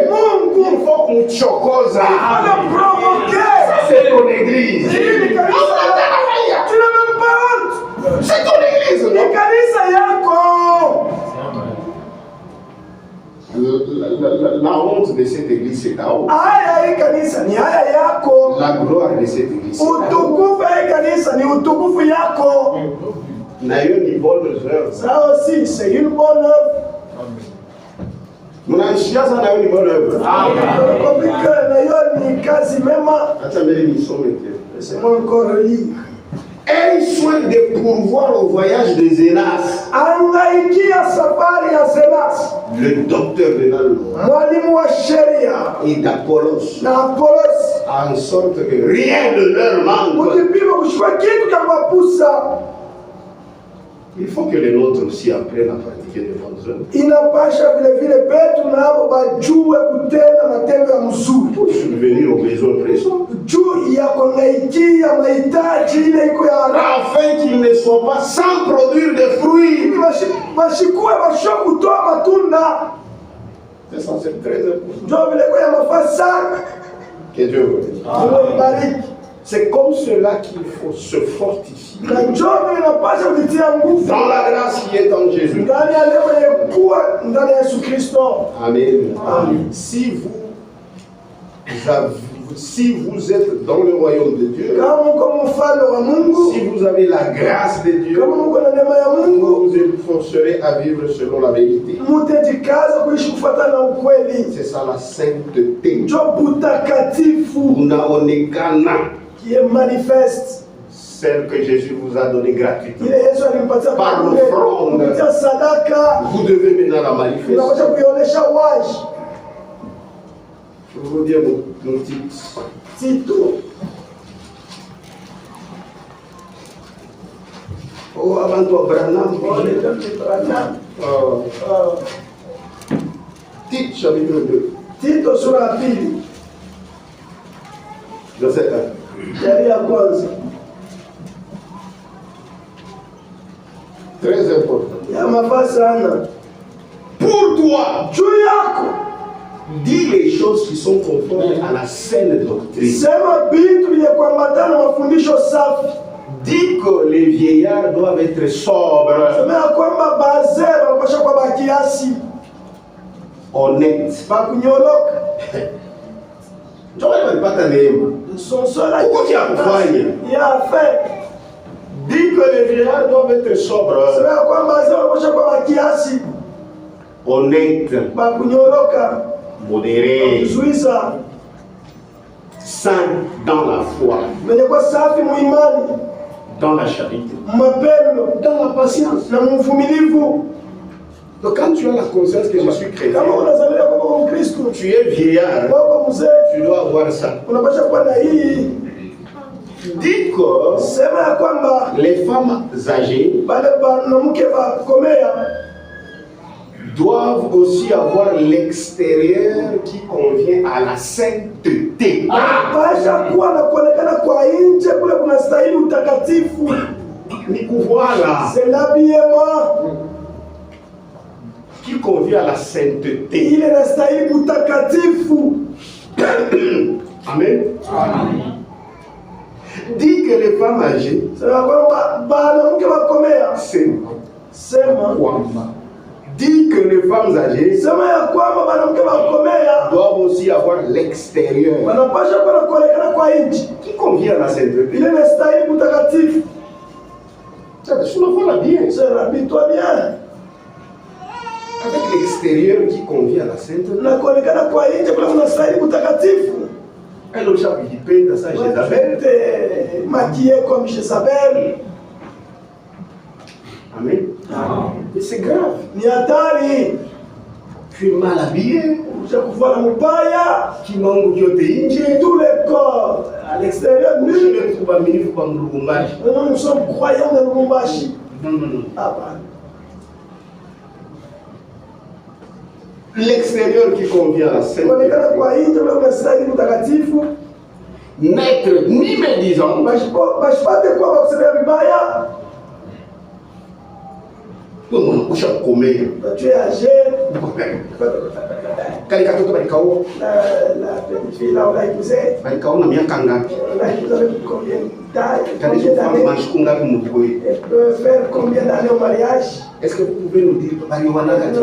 Mungu Il faut qu'on chocosa. ana provoquer. C'est ton église. Hili kanisa. Tu n'as même pas honte. C'est ton église. Ni kanisa yako. La honte de cette église, c'est ta honte. Haya hii kanisa ni haya yako. La gloire de cette église, c'est ta honte. Utukufu hii kanisa ni utukufu yako. Nayo ni bonne œuvre. Ça aussi, c'est une bonne œuvre. Mnaishia sana nayo ni bonne œuvre. Compliqué, nayo ni kazi mema. Hata mbele nisome tena. Laissez-moi encore lire. Aie soin de pourvoir au voyage de Zénas, Angaikia safari ya Zenas, le docteur de la loi, mwalimu wa sheria et d'Apollos, na Apolos, en sorte que rien ne leur manque. kujipima kuchukua kitu cha mapusa. Il faut que les nôtres aussi apprennent à pratiquer de bonnes œuvres. Inapasha vile vile petu na hapo bajue kutenda matendo ya mzuri. Pour subvenir aux besoins pressants. Juu ya kungaikia mahitaji ile iko ya haraka. Afin qu'ils ne soient pas sans produire de fruits. Ili bashikue basho kutoa matunda. C'est ça, c'est très important. Njoo vile kwa mafasa. Que Dieu vous bénisse. Mungu bariki. C'est comme cela qu'il faut se fortifier. Na njoo vile inapasha kutia nguvu. Dans la grâce qui est en Jésus. Ndani ya neema yekuwa ndani ya Yesu Kristo. Amen. Amen. Si vous êtes dans le royaume de Dieu, Kama mko mfalme wa Mungu, si vous avez la grâce de Dieu, kama mko na neema ya Mungu, vous vous efforcerez à vivre selon la vérité. mutajikaza kuishi kufuatana na ukweli. C'est ça la sainteté. Njoo butakatifu Unaonekana, qui est manifeste. celle que Jésus vous a donnée gratuitement. Ile Yesu alimpatia Par bure, offrande. kupitia sadaka. Vous devez maintenant la manifester. Unapaswa kuionyesha wazi. Je vais vous dire mon titre. Tito. Oh, avant toi, Branham. Tite chapitre 2. Tito sura ya pili. Verset 1. Yali ya kwanza. Très important. Ya mafaa sana. Pour toi, Juu yako. dis les choses qui sont conformes à la saine doctrine. Sema vitu vyenye kuambatana na mafundisho safi. Dis que les vieillards doivent être sobres, Sema ya kwamba bazee wanapaswa kwa bakiasi. honnêtes, Bakunyoloka. Son seul acte, Pourquoi tu as kufanya? il a fait. Dis que les vieillards doivent être sobres, Sema kwamba wazee wanapaswa kuwa kiasi, honnêtes, kunyoroka, modérés, kuzuiza, saints dans la foi, wenye kuwa safi muimani, dans la charité, mapendo, dans la patience. na mvumilivu. Donc quand tu as la conscience que je suis chrétien, Kama unazaliwa kama Mkristo, tu es vieillard, wako mzee, tu dois avoir ça. unapaswa kuwa na hii. Dis que Sema ya kwamba les femmes âgées wale wanamke wakomea doivent aussi avoir l'extérieur qui convient à la sainteté. wanapaswa kuwa na kuonekana kwa nje kule kuna stahili utakatifu. Ni kuvoila C'est l'habillement qui convient à la sainteté. ile inastahili utakatifu. Amen. Dis que les femmes âgées, Sema kwamba wanamke wakomea, c'est sema quoi? Dis que les femmes âgées sema ya kwamba wanamke wakomea doivent aussi avoir l'extérieur wanapaswa kuwa na kuonekana kwa nje qui convient à la sainteté. ile inastahili utakatifu. Je me vois bien. Sema habitwa bien Avec l'extérieur qui convient à la sainteté. na kuonekana kwa nje kule kuna stahili utakatifu. Elle au chapitre du Père, ça Jézabel. Te maquillé comme Jézabel. Amen. Et c'est grave. Ni hatari. Tu es mal habillé. Ushakuvala mubaya. Qui manque de inje. Tout le corps à l'extérieur nu. Nous sommes croyants de Lubumbashi. Non. Ah bah. L'extérieur qui convient à la kuonekana sainteté. kwa nje ule unastahili mtakatifu. N'être ni médisant, Bashipate kuwa wakusemea vibaya. usha komea. Tu es âgé. Kali katoto balikao. La petite fille là on l'a épousée. Balikao na miaka ngapi? On l'a épousée avec combien Kali d'années? mashiku ngapi mutwe? Elle peut faire combien d'années au mariage? Est-ce que vous pouvez nous dire baliwana kati?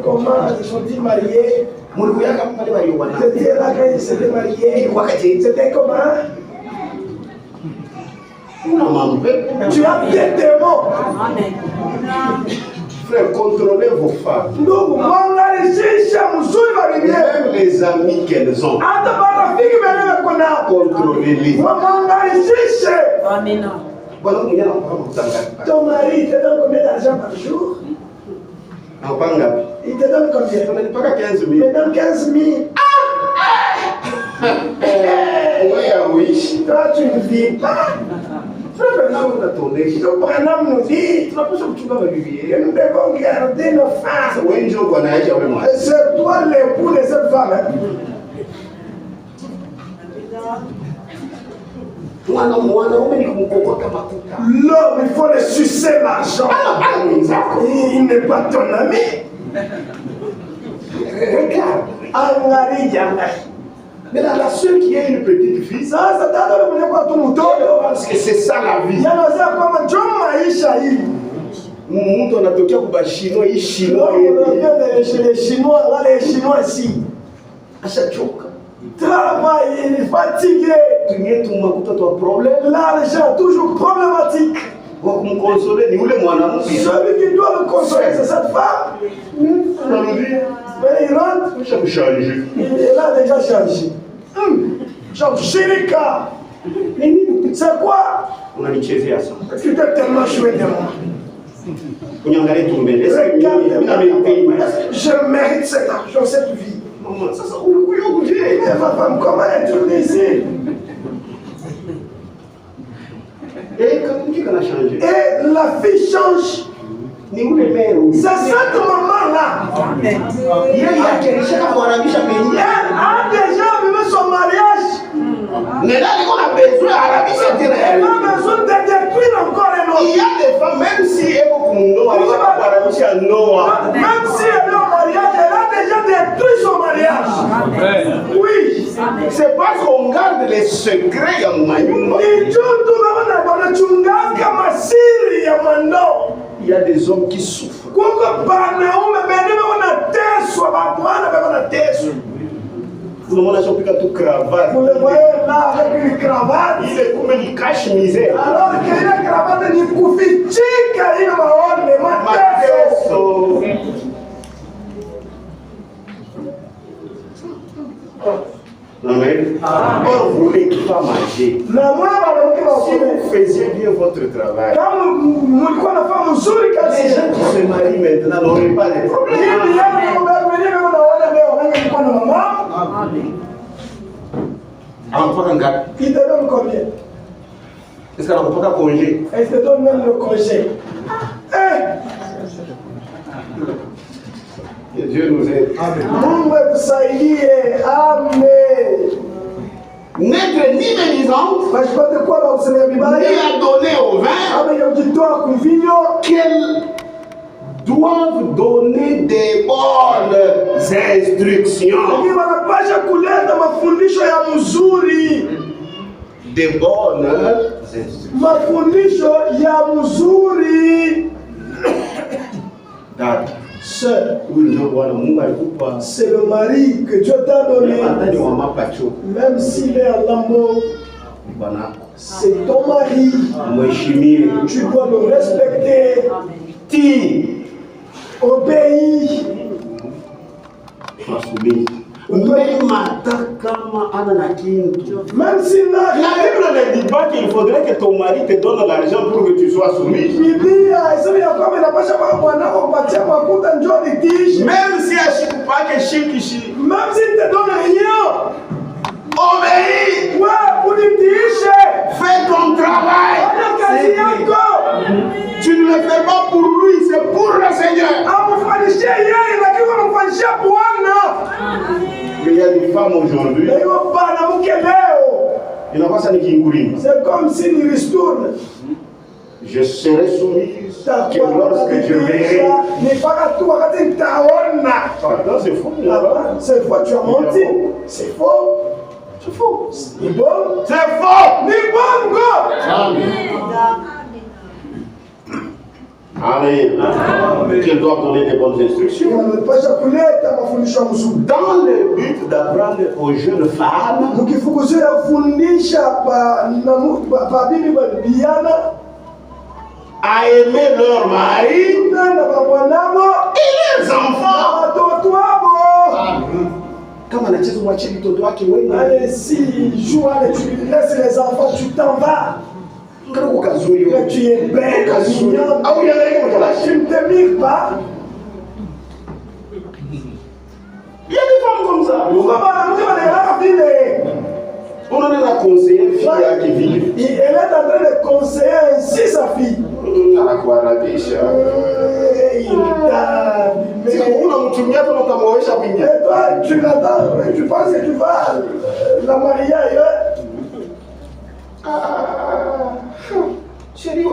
Comment ils sont-ils mariés? Mulikuya kama pale baliwana. C'était là quand ils s'étaient mariés. C'était comment? Tu as des démons. Frère, contrôlez vos femmes. Ndugu, mwangalishishe mzuri wa Biblia. Même les amis qu'elles ont. Hata marafiki wenyewe kuna Contrôlez-les. mwangalishishe. Amen. Bwana mwenye anakupa kutanga. Ton mari te donne combien d'argent par jour? Anapanga. Il te donne combien? Tunalipaka 15 Il 000. te donne 15 000. Oui. Toi, tu ne vis pas. Unatonesha. Bwana nous dit, Tunapaswa kuchunga mabibi. que nous devons garder nos femmes. Wewe ndio kwa naisha wewe mwana. C'est toi l'époux de cette femme. Mwanaume ni kumkokota makuta. L'homme, il faut le sucer l'argent. Il n'est pas ton ami. Regarde. Angalia. Mais la seule qui est une petite fille, Sasa tata ule mwenye kwa tu mtoto. parce que c'est ça la vie. Yanaweza kwamba ndio maisha hii. Mtu anatokea kwa Chinois, hii Chinois Chez les Chinois, là les Chinois ici. ashachoka. Travail, il est fatigué. Tunie tumakuta tu problème. L'argent toujours problématique. Wa kumconsoler ni ule mwanamke. Celui qui doit le consoler, c'est cette femme. Anarudia. Mais il rentre, Ushakushaje. il a déjà changé. Genre, shirika. C'est quoi? Unanichezea sana. Tu t'es tellement joué de moi. Unyangalie tu mbele. Regarde, je mérite cet argent, cette vie. Maman, sasa ulikuja kuje. Mais ma femme, comment est-ce que tu ici? Kana changer. Et la fille change. Ni ule mero. C'est cette maman-là. Yeye yake alishaka kuharamisha penye. Elle a déjà vécu son mariage. Nenda liko na besoin haramisha tena. Elle a besoin de détruire encore un autre. Il y a des femmes, même si elles vont kundoa, alishaka kuharamisha Noah. Même si elle est au mariage, elle a déjà détruit son mariage. Oui. C'est parce qu'on garde les secrets ya manyumba. Ni juntu baba wanachungaga masiri ya mandoo. Il y a des hommes qui souffrent. Kuko banaume benye wanateswa, babwana wanateswa. Tunamwona shopika tu cravate. Vous le voyez là avec une cravate. Ile kumbe ni cache-misère. Alors que ile cravate ni kufichika ile maone mateso. Amen. Or, vous n'êtes pas manger. Si vous faisiez bien votre travail, les gens qui se marient maintenant n'auraient pas de problème. Il te donne combien? Est-ce qu'on n'a pas congé? Il te donne même le congé. Que Dieu nous aide. Mungu atusaidie. Amen. N'être ni médisante, ni à donner au vin, qu'elles doivent donner des bonnes instructions. Des bonnes instructions. C'est le mari que Dieu t'a donné. Même s'il est en lambeau, c'est ton mari. Tu dois le respecter. Obéis. Même si la Bible ne dit pas qu'il faudrait que ton mari te donne l'argent pour que tu sois soumis. Même si même s'il te donne rien, obéis. Fais ton travail. Tu ne le fais pas pour lui, c'est pour le Seigneur. Mais il y a des femmes aujourd'hui. C'est comme s'il ristourne. Je serai soumise que lorsque je verrai. Non, c'est faux. C'est faux, tu as menti. C'est faux. C'est faux. C'est bon. C'est faux. Ni bon, Amen. Qu'elle doit donner des bonnes instructions. Dans le but d'apprendre aux jeunes femmes à aimer leur mari et leurs enfants. Comme on a dit, si joue avec tu laisses les enfants, tu t'en vas. Que tu es belle, mignonne. Tu ne te mires pas. Il y a des femmes comme ça. On en a conseillé une fille qui vit. Elle est en train de conseiller ainsi sa fille. Et toi, tu l'attends, tu penses que tu vas la marier ailleurs. Chérie, on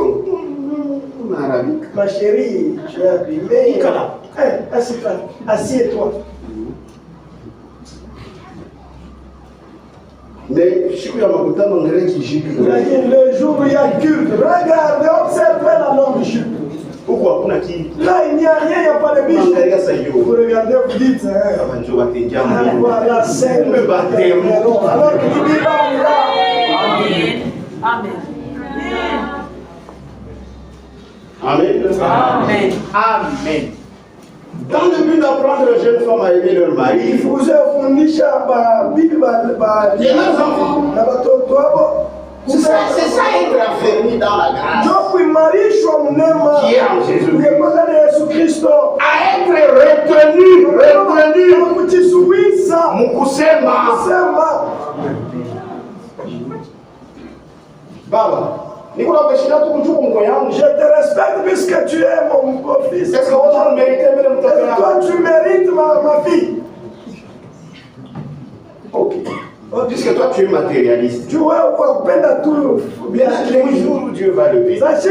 a arabique. Ma chérie, tu es abîmée. Assieds-toi. Assieds-toi. Mais je suis à ma boutique, on dirait qu'il jupe. Le jour où il y a culte, regardez, observez la longue jupe. Pourquoi? Là, il n'y a rien, il n'y a pas de bijoux. Vous regardez, vous dites, voilà, c'est le baptême. Alors que tu dis, Amen. Amen. Amen. Amen. Dans le but d'apprendre les jeunes femmes à aimer leur mari, il faut se fournir et leurs enfants. C'est ça être affermi dans la grâce qui est en Jésus. À être retenu. Mukusema. Baba, je te respecte puisque tu es mon fils. Est-ce que vous méritez même toi tu mérites ma fille? Ok. Puisque toi tu es matérialiste. Tu vois, tout bien. Le jour où Dieu va le payer. Tu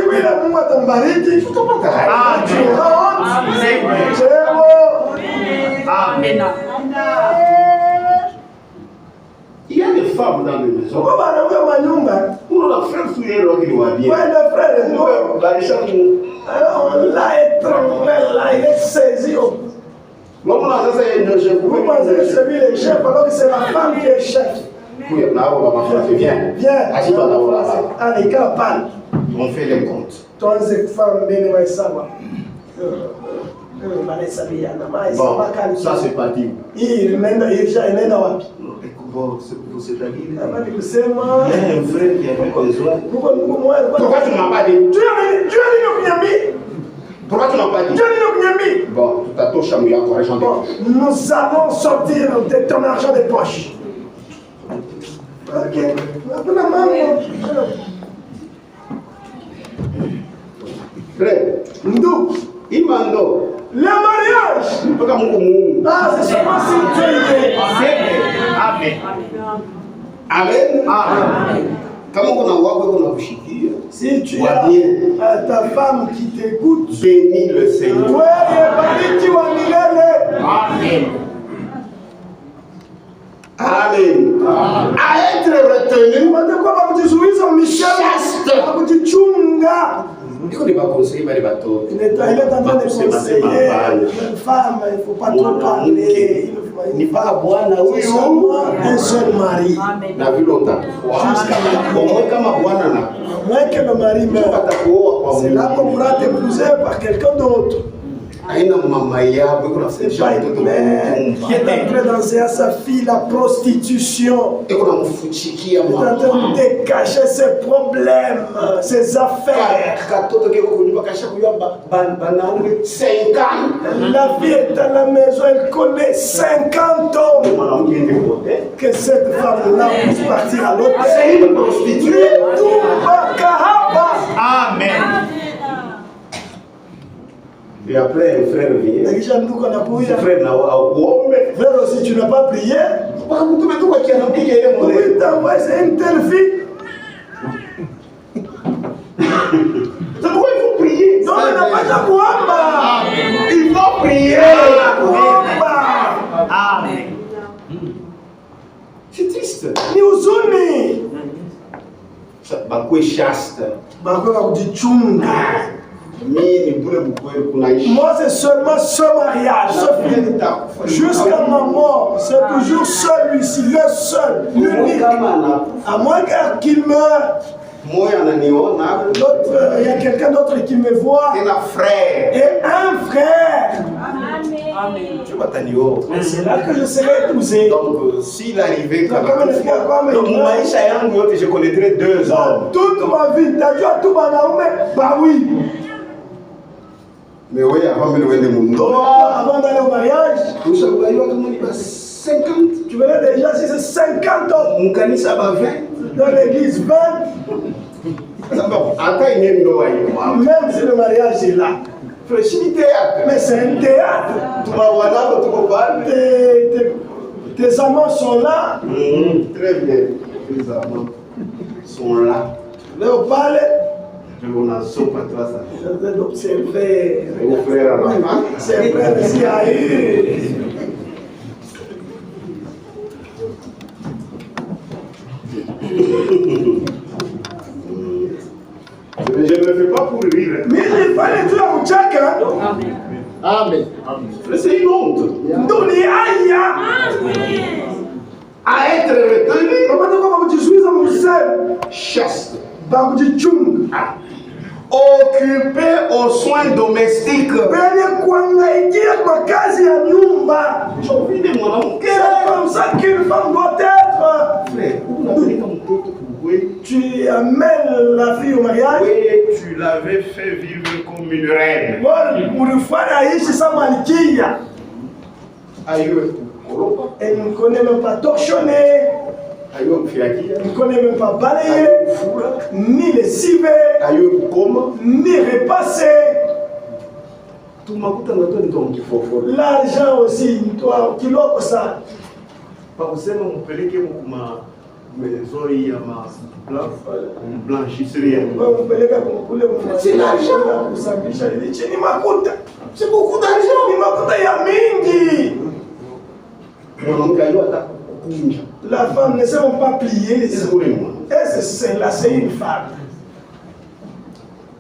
Amen. Il y a des femmes dans les maisons. On l'a étranglé, là, il est saisi. Vous pensez que c'est lui le chef alors que c'est la femme qui est chef. Viens. Viens. Allez, parle. On fait les comptes. Toi, c'est femme, bien, ouais, ça va. Bon, ça c'est parti. Il C'est un frère qui avait besoin. Pourquoi tu ne m'as pas dit? Pourquoi tu ne m'as pas dit? Bon, tu t'as touché à moi, nous allons sortir de ton argent de poche. Ok. Frère, Imando. Le mariage. Ah, c'est seulement si tu es. Amen. Amen. Amen. Comment on envoie qu'on a couché? Si tu as ta femme qui t'écoute, bénis le Seigneur. Amen. Amen. À être retenu, chaste. Il ne pas conseiller les bateaux. Il est en train de conseiller une femme, il ne faut pas trop parler. Il ne faut pas boire un seul mari. Au moins que le mari meure. C'est là qu'on pourra t'épouser par quelqu'un d'autre. C'est pas une mère qui est en train d'enseigner à sa fille la prostitution. Elle est en train de cacher ses problèmes, ses affaires. La fille est à la maison, elle connaît 50 hommes. Que cette femme-là puisse partir à l'autre. C'est une prostituée. Amen. Et après, un frère vient. Frère aussi, tu n'as pas prié. Oui, c'est une telle fille. C'est pourquoi il faut prier. Non, il n'a pas de quoi. Il faut prier. Amen. C'est triste. Ni uzuni. Bakwe chaste. Bakwe kujichunga. Moi, c'est seulement ce mariage. Jusqu'à ma mort, c'est toujours celui-ci, le seul, l'unique. À moins qu'il meure. Il y a quelqu'un d'autre qui me voit. Et un frère. Et c'est là que je serai épousé. Donc, s'il arrivait comme je connaîtrais 2 hommes. Toute ma vie, tu as dit à tout Banaoume, bah oui. Mais oui, avant d'aller au mariage, 50. Tu verrais déjà si c'est 50 ans. Dans l'église 20. Même si le mariage est là. Mais c'est un théâtre. Tes amants sont là. Très bien. Tes amants sont là. Mais au palais. Je vais observer. C'est un frère ici à Je ne le fais pas pour rire. Mais il fallait dire au Tchèque. Amen. C'est une honte. À être retenu. Chaste. Occupé aux soins domestiques. C'est comme ça qu'une femme doit être. Tu amènes la fille au mariage. Oui, tu l'avais fait vivre comme une reine. Elle ne connaît même pas torchonner. Elle ne connaît même pas balayer, ni lessiver, ni repasser. L'argent aussi, toi, qui l'offre ça. Blanchisserie. C'est l'argent. C'est beaucoup d'argent. La femme ne sait même pas plier les seins. Et c'est une femme.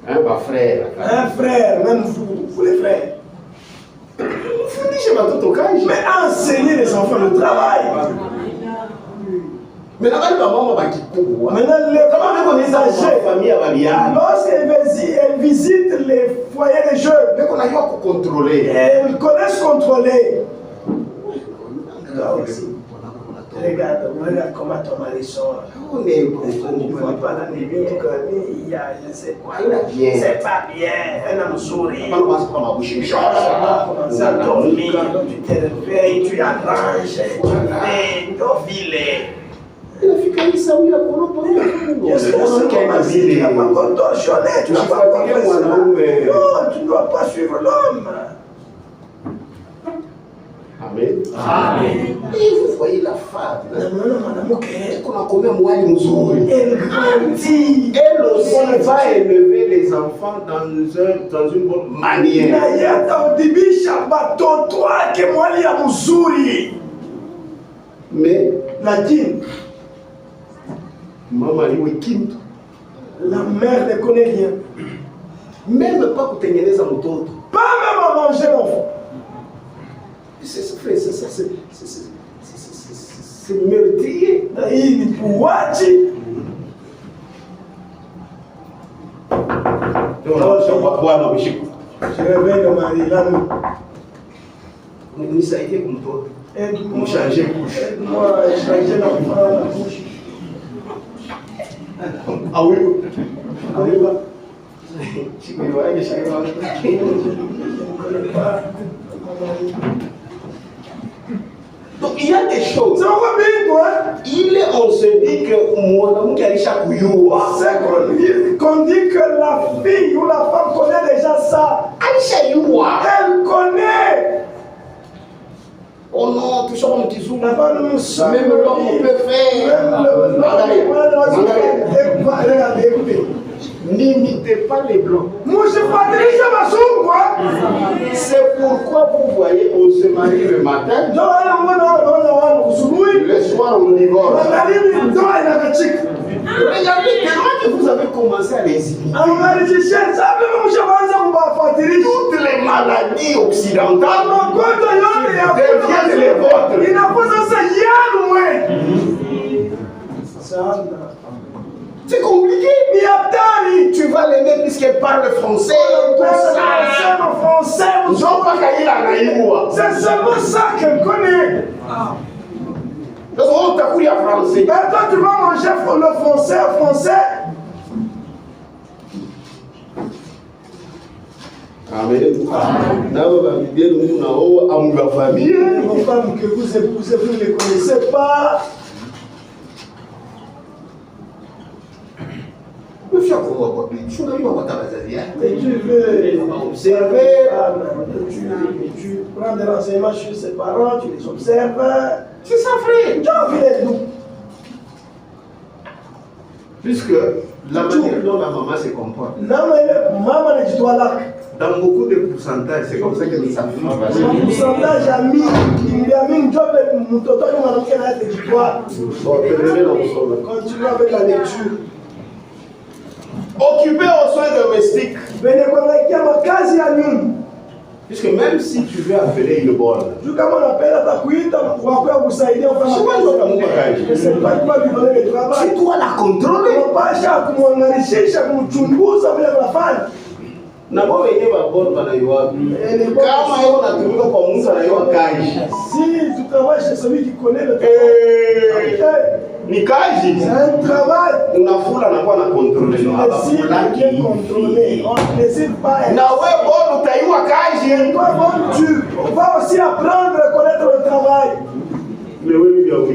Un frère. Un frère, même vous les frères. Mais enseigner les enfants le travail. Maintenant, les âgés, lorsqu'elles visitent les foyers des jeunes, ils ils connaissent contrôler. Regarde comment ton mari sort. On ne voit pas la nuit, il y a, je sais quoi, c'est pas bien, un homme sourit. Tu commences à dormir, tu te réveilles, tu arranges, tu fais, tu files. Tu n'as pas contorsionné, tu n'as pas contorsionné. Non, tu ne dois pas suivre l'homme. Amen. Amen. Et vous voyez la femme. Elle grandit. Elle aussi va élever les enfants dans une bonne manière. Mais la dîme, maman est quinto. La mère ne connaît rien. Même pas pour tenir les enfants. Pas même à manger l'enfant. C'est meurtrier. Il est pouachi. Je réveille le mari la nuit. Nous ça a été comme toi. Nous changer couche. Moi, changer l'enfant la couche. Ah oui. Ah oui. Donc il y a des choses. C'est encore bien, toi. On se dit que moi, c'est qu'on dit que la fille ou la femme connaît déjà ça. Elle connaît. Oh non, tout ça on dit souvent. Même l'homme peut faire. Regardez, écoutez. N'imitez pas les blancs. C'est pourquoi vous voyez, on se marie le matin. Le soir, on divorce. Regardez tellement que vous avez commencé à les imiter. Toutes les maladies occidentales deviennent les vôtres. C'est compliqué. Tu vas l'aimer puisqu'elle parle français. C'est seulement ça qu'elle connaît. On t'a couru à français. Maintenant tu vas manger le français. Amen. Vos femmes que vous épousez, vous ne les connaissez pas. Et tu veux observer, tu prends des renseignements chez ses parents, tu les observes. C'est ça, frère. Tu as envie d'être nous. Puisque la manière dont la maman se comporte. Maman ne dit toi là. Dans beaucoup de pourcentages, c'est comme ça que nous savons. Le pourcentage a mis un job avec mon toto, nous allons faire des histoires. Continuons avec la lecture. Occupé aux soins domestiques. Puisque même si tu veux appeler une bonne, c'est toi la contrôler. Na kwa wenye baboni wanaiwa. Kama yeye unatumika kwa mtu anaiwa kaji. Si tu travailles chez celui qui connaît le travail. Ni kaji. C'est un travail. Unafula na kwa na contrôler no hapa. Si bien contrôler. On ne décide pas. Na wewe bora utaiwa kaji. Toi bon tu vas aussi apprendre à connaître le travail. Mais oui, bien oui.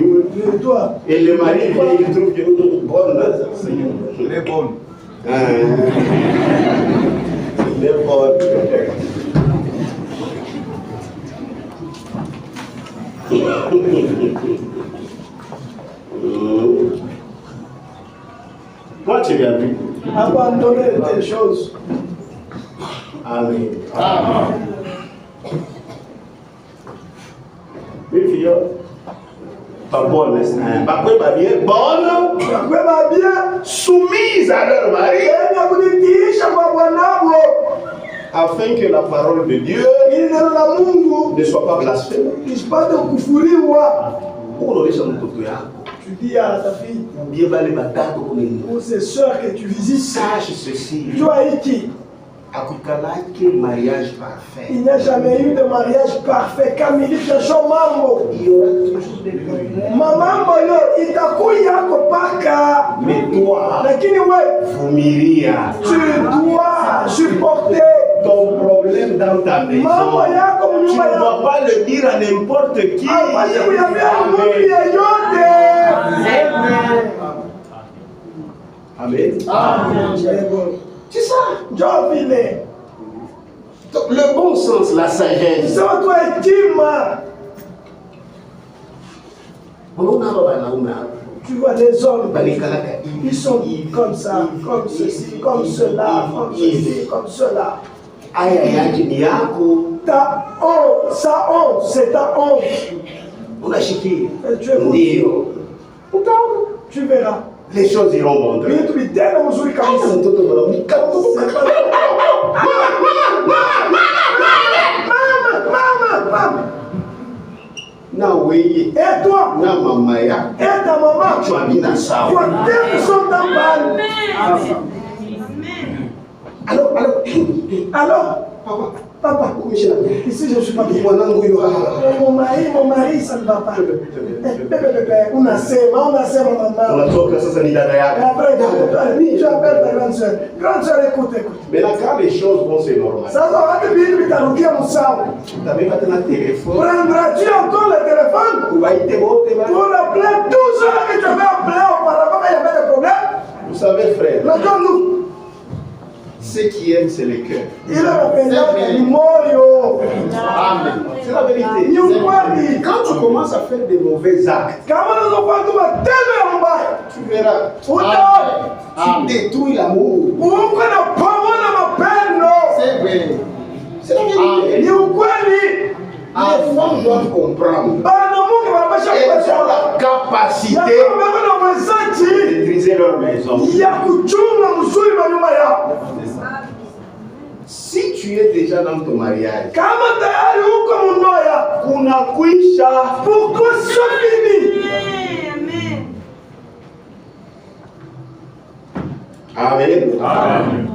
Et toi. Et le mari il trouve que bonne là, c'est les bonnes. Moi, tu viens vu. Abandonner des choses. Amen. Oui, fille. Pas bonne, pas bien, bonne, pas bien, soumise à leur mari, afin que la parole de Dieu ili neno la Mungu ne soit pas blasphémé. lisipate kukufuriwa. Unaonesha mtoto yako Tu dis à ta fille bien bale batatu kunini, ou ses soeurs que tu visites, sache ceci, jua hiki, akukalaki mariage parfait. il n'y a jamais eu de mariage parfait. Kamilisha sho mambo. Il y aura toujours des problèmes. Mamambo yo itakuya kopaka. Mais toi, Lakini we, vumilia tu dois supporter ton problème dans ta maison. mambo yako Tu mnyumba ne yako. dois pas le dire à n'importe qui. Hapaswi kuyambia mtu Amen. yeyote. Amen. C'est ça. Njoo vile. Donc, le bon sens, la sagesse. Sema tu hekima. Unaona hapa wanaume hapa. Tu vois les hommes, Balikalaka hivi, ils sont hivi, comme ça, hivi, comme hivi, ceci, comme cela, comme hivi. ceci, comme cela. Aya yake ni yako. Ta honte, sa honte, c'est ta honte. Unashikia. Tu es Ndio. Utaona, tu verras. Les choses iront bon train. Vitu vitenda mzuri kabisa. Kama mtoto mwanamke Mama. na wewe Et toi, na mama yako et ta maman, tuambina sawa. vos têtes sont en balle. Alors, papa, ici je suis pas bien. Mwanangu huyo Mon mari, ça ne va pas. Unasema maman. unatoka sasa ni dada Et yako. après, tu appelles ta grande soeur. Grande soeur, écoute. Maintenant quand les choses vont c'est normal. Sasa wakati vitu vitarudia msawa. Utabeba tena téléphone. Prendras-tu encore le téléphone Kubaite wote ba. pour appeler tous ceux que tu avais appelés auparavant quand il y avait des problèmes? Vous savez frère, Nous. ce qui aime c'est le cœur. Il a représenté du moyo. Amen. C'est la vérité. Ni ukweli. Quand tu commences à faire des mauvais actes, Kama unazofanya matendo ya mbaya, tu verras. utaona Tu détruis l'amour. uko na pamoja mapendo. C'est vrai. C'est la vérité. Ni ukweli. Les femmes doivent comprendre. Bana Mungu wanapasha Elles ont kuelewa. la capacité Ya kwamba na de mwezaji maîtriser leur maison. ya kuchunga mzuri manyumba yao. Si tu es déjà dans ton mariage, Kama tayari uko mundoya, kunakwisha. pourquoi sio fini? Amen. Amen.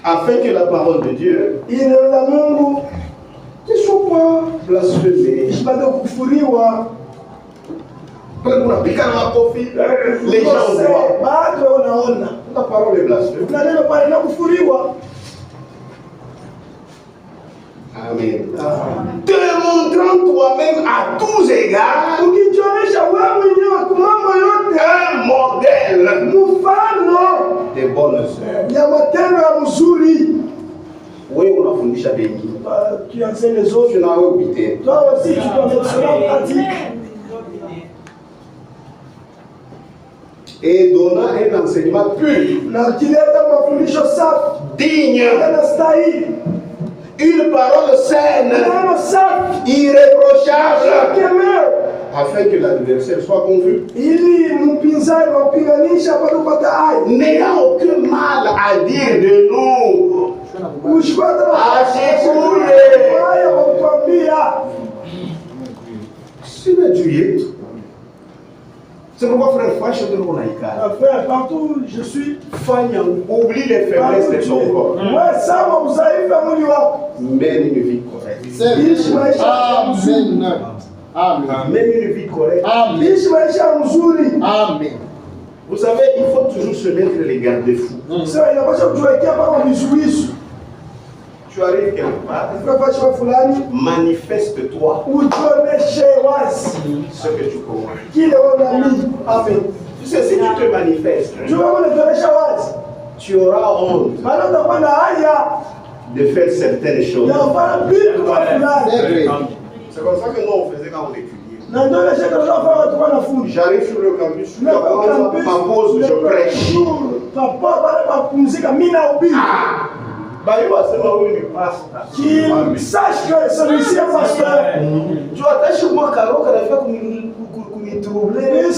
Afin que la parole de Dieu Neno la Mungu ne soit pas blasphémée. isipate kufuriwa. Unapika na makofi, les gens voient. Bado unaona. La parole est blasphémée. Na neno pale na kufuriwa. Amen. Te montrant toi-même à tous égards Ukijionyesha wewe mwenyewe kwa mambo yote un modèle mfano de bonnes sœurs. ya matendo ya mzuri. Wewe unafundisha wengine. Tu enseignes les autres. Tunawe upite. Toi aussi, tu dois mettre cela en pratique. Et donnant un enseignement pur, Na ukileta mafundisho safi, digne, yanastahili. une parole saine, Neno safi, irréprochable, kemeo, afin que l'adversaire soit confus. ili mpinzani wapinganisha apate kupata haya. N'ayant aucun mal à dire de nous. Ushipata Asikuye. haya kwa kukwambia. C'est le Dieu. C'est pourquoi frère Fouache de Ronaïka. Frère, partout je suis, Fanya, oublie les faiblesses de son corps. wewe sama udhaifu wa mwili wako. Mène une vie correcte. Ishi maisha mzuri. Mène une vie correcte. Ishi maisha mzuri. Vous savez, il faut toujours se mettre les garde-fous. Sasa inapaswa kutuwekea kama vizuizi. Tu arrives quelque part, Tunafanya fulani, manifeste-toi ujionyeshe wazi ce que tu comprends. kile unaamini. Amen. Tu sais, si tu te manifestes, Jua unajionyesha wazi, tu auras honte maana utakuwa na haya de faire certaines choses. ya kufanya vitu kwa fulani. C'est comme ça que nous on faisait quand on étudiait. Na ndio ile shaka tunafanya tukiwa na fundi. J'arrive sur le campus, je commence ma pause, je prêche. Papa bale mapumzika mimi na ubiri. Bayo asema huyu ni pastor. Qui sache que celui-ci est pasteur. Tu attaches moi Karoka anafika kunitroubler.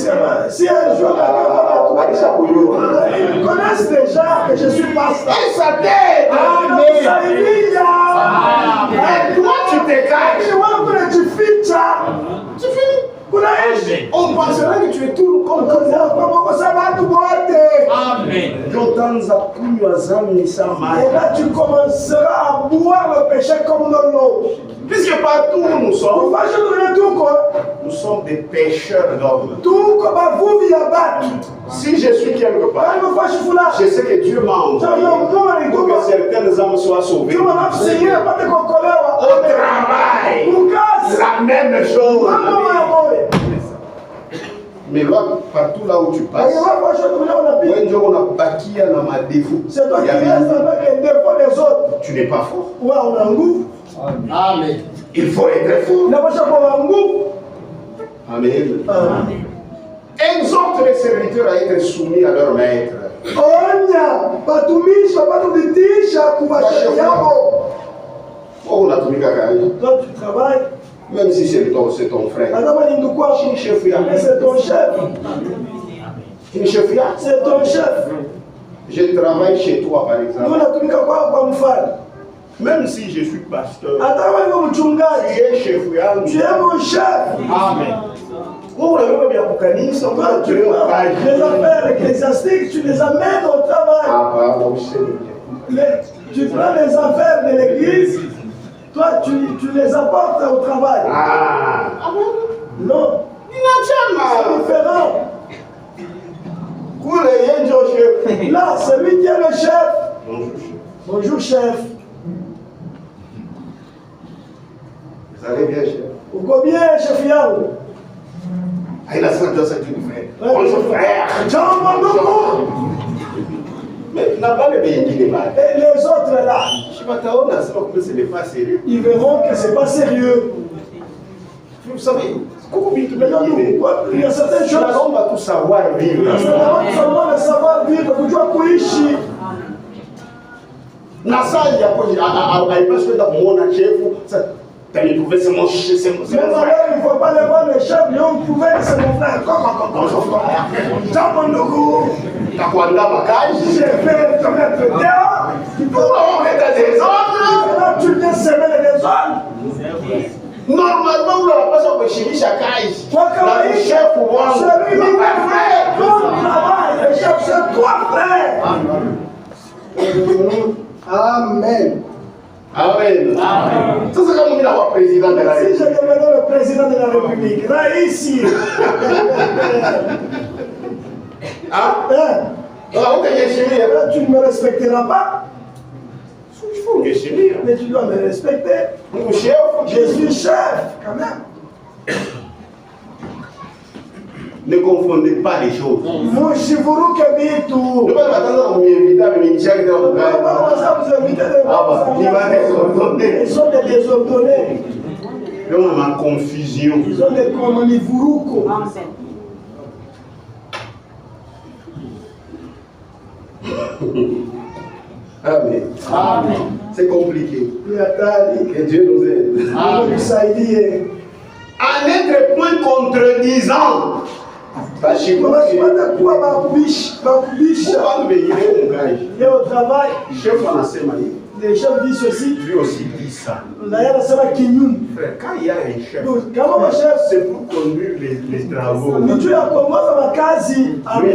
Si un jour quelqu'un va Ils connaissent déjà que je suis pasteur. Et ça t'aide. Toi, tu te caches. Tu finis. On pensera que tu es tout comme toi. Amen. Et là, tu commenceras à boire le péché comme de l'eau. Puisque partout où nous sommes, nous sommes des pécheurs d'hommes. Si je suis quelque part, je sais que Dieu m'a envoyé pour que certaines âmes soient sauvées. Au travail, la même chose. Mais là, partout là où tu passes, c'est toi qui restes avec les défauts des autres. tu n'es pas fort. Ouais, on a un goût. Amen. Il faut être fort. Amen. Exhorte les serviteurs à être soumis à leur maître. Oh, on a tout mis à toi, tu travailles. même si c'est ton frère. C'est ton chef. C'est ton chef. Je travaille chez toi, par exemple. Même si je suis pasteur, tu es chef. Tu es mon chef. Amen. Les affaires ecclésiastiques, tu les amènes au travail. Tu prends les affaires de l'église, toi tu les apportes au travail. Non, c'est différent. Là, c'est lui qui est le chef. Bonjour chef. Vous allez bien, chef? Uko bien chef yangu? Bonjour, frère. Mais Et les autres là, ils verront que c'est pas sérieux. vous savez, Il y a certaines choses. on va tout savoir vivre. Seulement le savoir vivre, kujua kuishi. Il pouvait se manger, c'est mon Mais alors, il ne faut pas les voir le chef, mais on pouvait, c'est mon frère. Comment je vais te mettre dehors. Tu viens semer les désordres. Normalement, vous n'avez pas ça pour chez Chakaï. Le chef pour moi, le chef, c'est toi, frère. Amen. Amen. C'est ça comme il a le président de la République. Si je devenais le président de la République, là, ici. Tu ne me respecteras pas. Il faut me gémir. Mais tu dois me respecter. Je suis chef, quand même. Ne confondez pas les choses. Mushivuruke vitu. Ne pas attendre qu'on m'invite à me dire que Ils sont des désordonnés. on a ma confusion. Ils ont des communivuruko. Amen. Amen. C'est compliqué. Que Dieu nous aide. Amen. À n'être point contredisant. Et au travail, les chefs disent ceci. Lui aussi dit ça. Frère, Quand il y a un chef, chef, c'est pour conduire les travaux. Lui,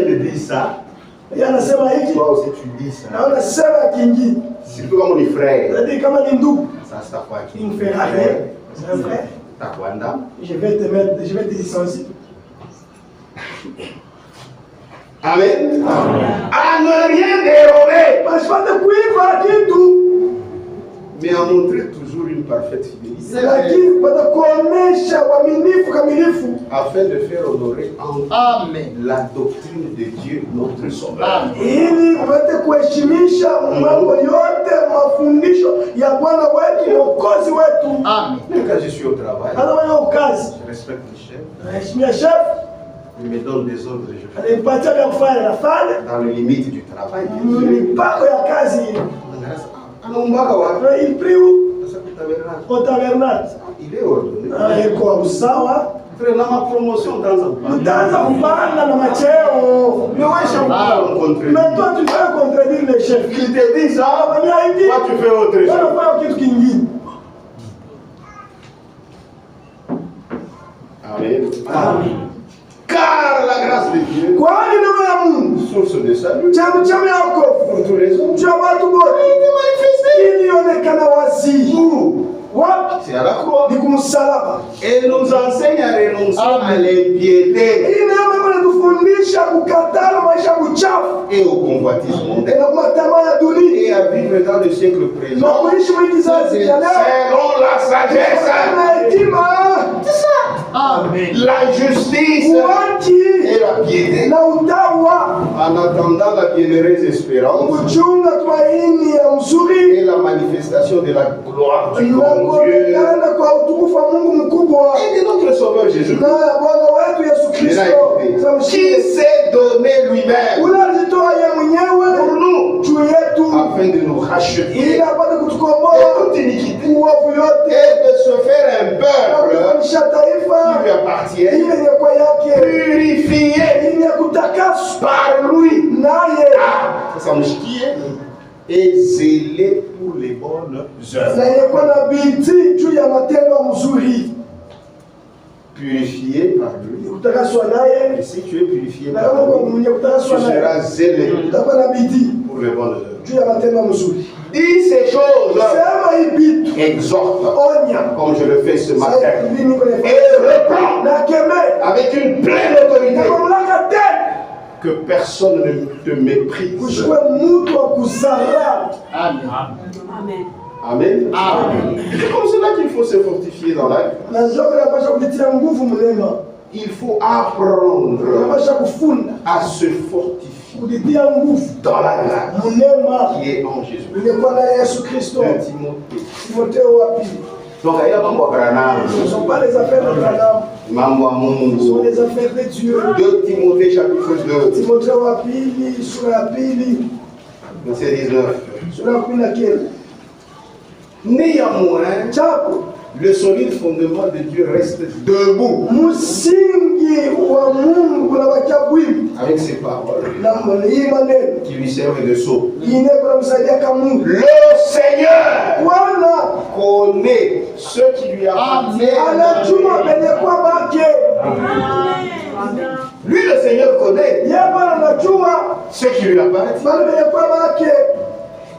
il il dit ça. Toi aussi, tu dis ça. Surtout comme on est frère. Ça, c'est ta foi qui c'est un frère. ta foi d'âme. Je vais te licencier. Amen. À ne rien déroger. Mais à montrer toujours une parfaite fidélité. Afin de faire honorer en Amen. la doctrine de Dieu, notre Sauveur. Amen. Ili mpate kuheshimisha mambo yote mafundisho ya Bwana wetu Mwokozi wetu. Amen. Même quand je suis au travail, Hata wewe ukazi, je respecte le chef. naheshimia chef, Il me donne des ordres, je fais anipatia vya kufanya nafanya, dans les limites du travail. mipako ya kazi ile. Anaombaga wapi? Il prie où? au tabernacle. Il est ordonné. Eko usawa. Frère, dans ma promotion, Mtaanza kupanda na macheo. Mais ouais, je vais rencontrer. Mais toi, tu vas contredire le chef. Il te dit ça, toi tu fais autre chose. Toi, kitu kingine. Amen. Amen. Car la grâce de Dieu, Kwani neema ya Mungu, source de salut, chemchemi ya wokovu pour tous les hommes, juu ya watu wote, ilionekana wazi. Wapi? c'est à la croix. Ni kumsalaba. Et nous enseigne à renoncer à l'impiété Hii neema inatufundisha kukatala maisha uchafu et au convoitisme mondain na matamaa ya dunia et à vivre dans le siècle na présent kuishi mwiki kizazi cha leo selon la sagesse, na hekima. Amen. la justice Uwaji et la piété, na utawa en attendant la bienheureuse espérance kuchunga tumaini ya mzuri et la manifestation de la gloire du na grand Dieu kuonekana kwa utukufu wa Mungu mkubwa et de notre Sauveur Jésus, na Bwana wetu Yesu Kristo qui s'est donné lui-même unajitoa yeye pour mwenyewe nous juu yetu afin de nous racheter ili apate de kutukomboa toute iniquité uovu yote et de se faire un na peuple kufanisha qui taifa lui appartient, ile yenye yake purifié yenye kutakaswa par lui, naye ça me chie, et zélé pour les bonnes œuvres. na yenye kuwa na bidii juu ya matendo mzuri. Purifié par lui. Kutakaswa naye Et si tu es purifié na par kama kwa lui, mwenye tu kutakaswa naye seras zélé utakuwa na bidii pour les bonnes œuvres. juu ya matendo mzuri. Dis ces choses, Sema hii vitu, exhorte, onya comme je le fais ce matin, hivi niko et nafanya reprends na kemea avec une pleine autorité na mamlaka tena que personne ne te méprise. kushikwe mtu wa kuzarau. Amen. Amen. Amen. Amen. C'est comme cela qu'il faut se fortifier dans la vie. Na ndio tunapaswa kujitia nguvu mlema, Il faut apprendre tunapaswa kufunda à se fortifier kujitia nguvu dans la grâce mlema qui est en Jésus. ulikuwa na Yesu Kristo. 2 Timothée. Timotheo wa pili. Donc, il y a mambo ya Branham, Ce ne sont pas les affaires de Branham, mambo ya ce sont Mungu. les affaires de Dieu. 2 Timothée chapitre 2, Timotheo wa pili sura ya pili verset 19. sura ya 19. Néanmoins, Chapo le solide fondement de Dieu reste debout msingi wa Mungu unabakia bwili avec ses paroles na hii maneno qui lui servent de sceau. ine kunamsaidia kama Mungu. Le Seigneur Bwana connaît ceux qui lui appartiennent. anajua penye kwa bake. Lui, le Seigneur connaît Yeye Bwana anajua ceux qui lui appartiennent. bali penye kwa bake.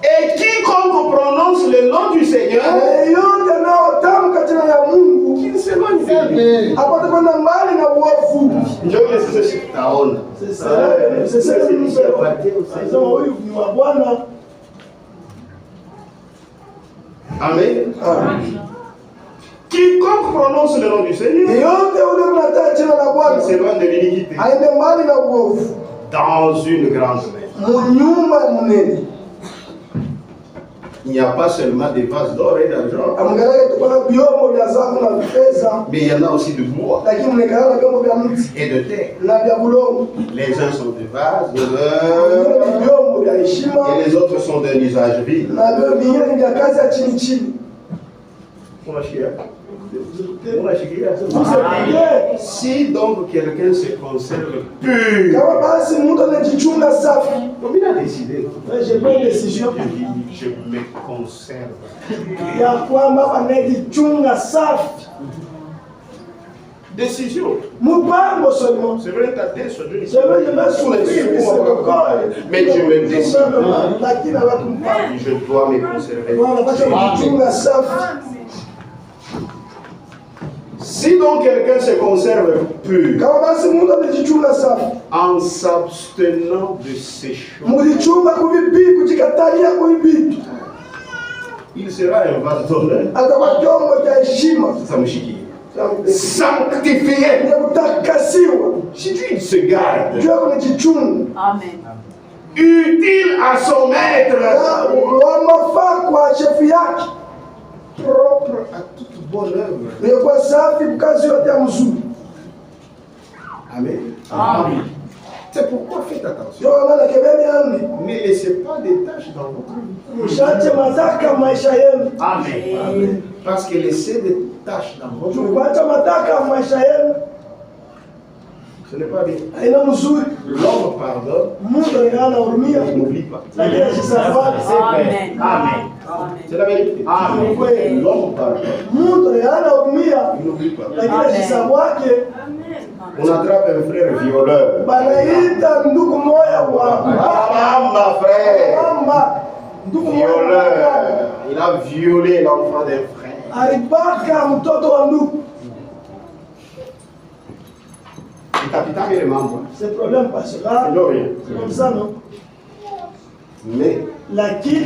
Et quiconque prononce le nom du Seigneur, Yote nao tamka jina la Mungu qu'il ne s'éloigne de lui. apate kwenda mbali na uovu. Njoo sisi tutaona. Sasa huyu ni wa Bwana. Amen. Quiconque prononce le nom du Seigneur, Yote ule mnataa jina la il Bwana s'éloigne de l'iniquité. aende mbali na uovu. Dans une grande maison, Munyumba ya munene il n'y a pas seulement des vases d'or et d'argent, amgalake tuko na vyombo vya zahabu na fedha, mais il y en a aussi de bois lakini mnekana na vyombo vya mti et de terre. na vya bulongo. Les uns sont des vases Vingine d'honneur ni vyombo vya heshima et les autres sont d'un usage vil. na vingine ni vya kazi ya chini chini. Si donc quelqu'un se conserve pur, Kama basi mtu anajichunga safi, comme il a décidé, j'ai pris une décision je me conserve. ya kwamba anajichunga safi. Décision. Mpango seulement. C'est vrai, tu as des choses. Je vais me souffrir, Mais je me décide. lakini hawakumpa. Je dois me conserver. Wanapaswa kujichunga safi. Si donc quelqu'un se conserve pur Kama basi mtu anajichunga safi, en s'abstenant de ces choses, mujichunga kuvipi, kujikatalia kuvipi, il sera un vase d'honneur. atakuwa chombo cha heshima Ça me chie. Sanctifié. ya kutakasiwa. Si tu se gardes, Jua kujichunga Amen. utile à son maître, wa mafaa kwa shefu yake, propre à toute bonne œuvre. ni kwa safi kazi yote ya mzuri. Amen. Amen. C'est pourquoi faites attention. Ndio maana kebeni ani Ne laissez pas des tâches dans votre vie. mshache mazaka maisha yenu. Amen. Amen. Parce que laisser des taches dans votre vie, ce n'est pas bien. L'homme pardonne, il n'oublie pas. C'est vrai. Amen. C'est la vérité. Amen. L'homme pardonne, il n'oublie pas. On attrape un frère violeur. Ma frère. Violeur. Il a violé l'enfant d'un frère. Le capitaine est membre. Ce problème passera. C'est comme ça, non? Mais la qui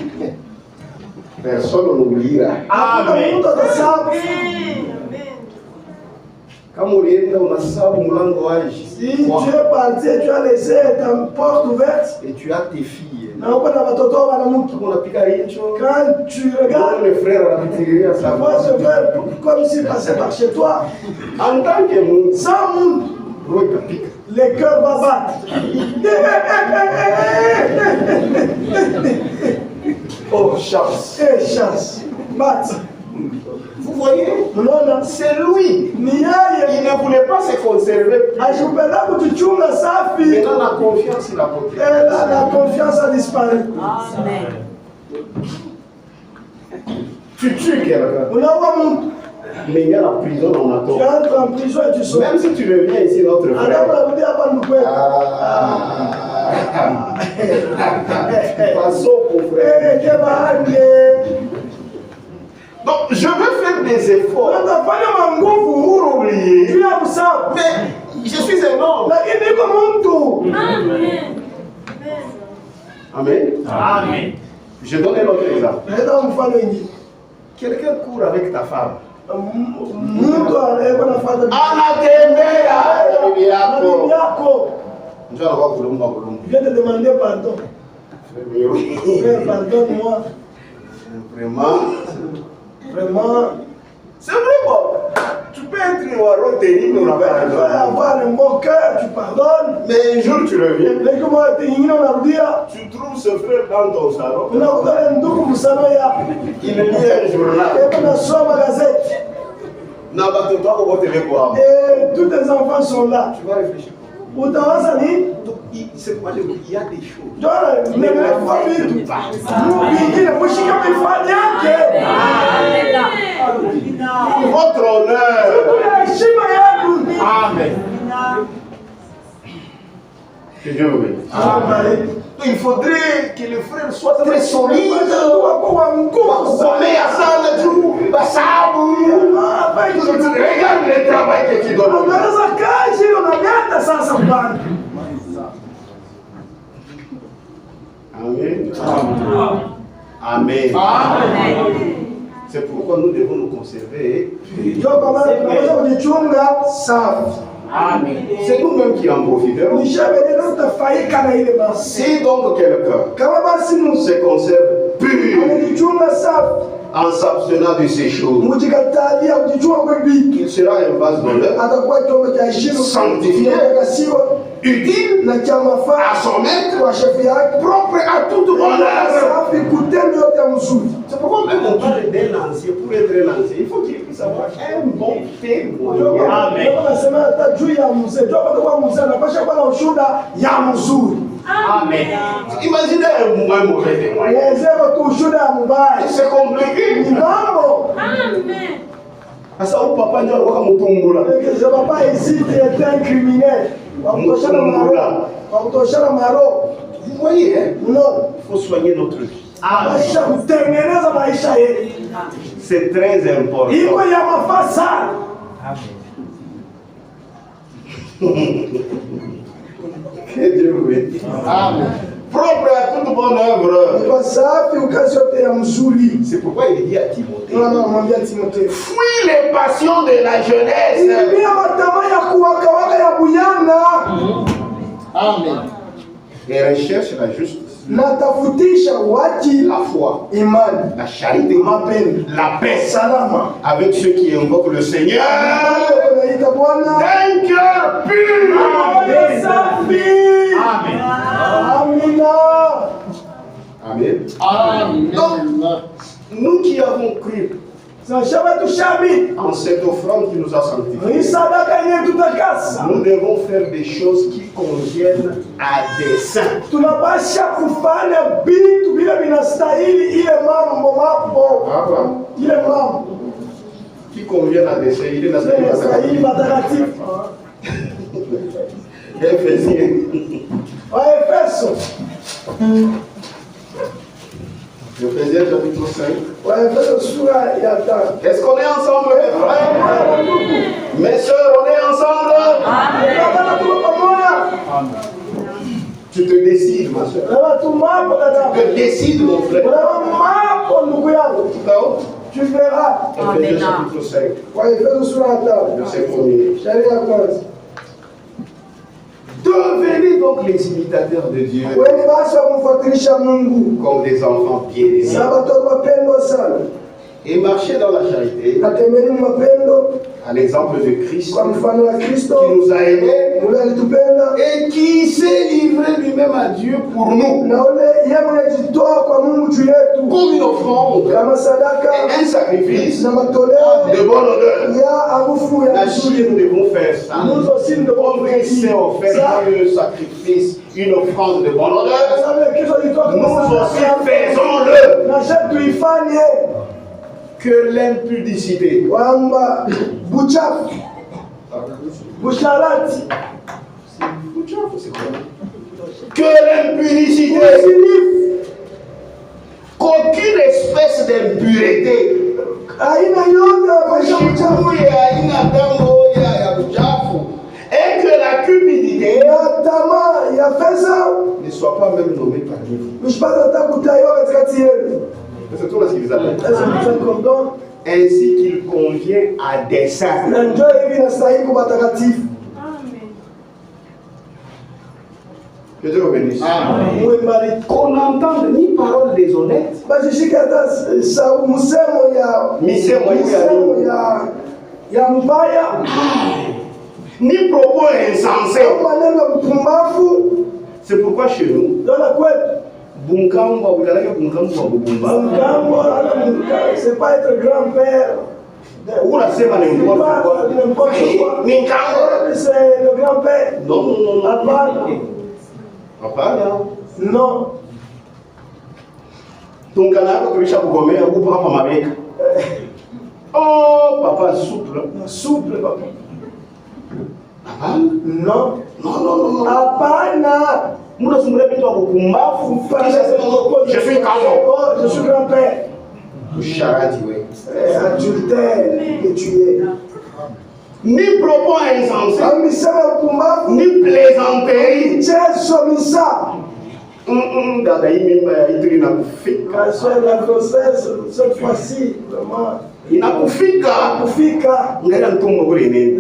personne n'oubliera. Amen. Quand on est dans la salle, si tu es parti et tu as laissé ta porte ouverte, et tu as tes filles, quand tu regardes, le frère a retiré à sa voix, comme s'il passait par chez toi, en tant que monde, sans monde, le cœur va battre. Oh, chasse. Et chasse. Battre. Vous voyez, c'est lui. Il ne voulait pas se conserver. Maintenant, la confiance, il a porté. La confiance a disparu. Amen. Tu tues quelqu'un. Mais il y a la prison, on attend. Tu entres en prison et tu sors. Même si tu reviens ici, notre frère. Passons au frère. Donc, je veux faire des efforts pour oublier. Mais je suis un homme. Amen. Amen. Je donne un autre exemple. Quelqu'un court avec ta femme. Je viens de demander pardon. Pardonne-moi. Vraiment. C'est vrai, bon. Tu peux être noir, terrible, tu peux avoir un bon cœur, tu pardonnes. Mais un jour tu reviens. Tu trouves ce frère dans ton salon. Il lit un journal. Et tous tes enfants sont là. Tu vas réfléchir. Donc, c'est quoi il y a des choses. Votre honneur. Amen. Que Dieu vous bénisse. Il faudrait que le frère soit très solide. Regarde le travail que tu donnes. Amen. Amen. Amen. C'est pourquoi nous devons nous conserver. Amen. C'est nous-mêmes qui en profitons. Si donc quelqu'un se conserve pur en s'abstenant de ces choses, il sera un vase d'honneur, sanctifié, utile à son maître, propre à toute honneur. C'est pourquoi même on parle d'un lancier. Pour être un lancier, il faut qu'il puisse avoir un bon témoin. Amen. Amen. Imaginez un mauvais témoin. C'est compliqué. Amen. Papa hésite, il est un criminel. Vous voyez, hein? Il faut soigner notre vie. C'est très important. Que Dieu vous bénisse. Amen. Propre à toute bonne œuvre. C'est pourquoi il dit à Timothée. Fuis les passions de la jeunesse. Amen. Et recherche la justice. La foi, la charité, la paix, avec ceux qui invoquent le Seigneur d'un cœur pur. Amen. Amen. Amen. Donc, nous qui avons cru, En cette offrande qui nous a sanctifiés, nous devons faire des choses qui conviennent à des saints. Qui conviennent à des saints. Il est dans Éphésiens. Éphésiens chapitre 5. Est-ce qu'on est ensemble, mes frères? Mes soeurs, on est ensemble? Tu te décides, ma soeur. Tu te décides, mon frère. Tu verras. Éphésiens chapitre 5. Verset 1er. Devenez donc les imitateurs de Dieu comme des enfants bien-aimés et marchez dans la charité à l'exemple de Christ qui nous a aimés et qui s'est livré lui-même à Dieu pour nous comme une offrande et un sacrifice de bonne odeur. Ainsi nous devons faire ça. Comme Christ s'est offert un sacrifice, une offrande de bonne odeur, nous aussi faisons-le. Que l'impudicité qu'aucune espèce d'impureté et que la cupidité ne soit pas même nommée parmi vous. C'est tout ce qu'ils appellent. Ainsi qu'il convient à des saints. Que Dieu vous bénisse. Qu'on n'entende ni parole déshonnête, ni propos insensés. C'est pourquoi chez nous, c'est pas être grand-père. C'est le grand-père. Non. Non. Donc, oh, papa souple. Souple, papa. Papa? Non. Apana. Je suis calme. Je suis grand-père. Charade, oui. Adultère que tu es. Ni propos insensés, ni plaisanterie. La grossesse, cette fois-ci, vraiment.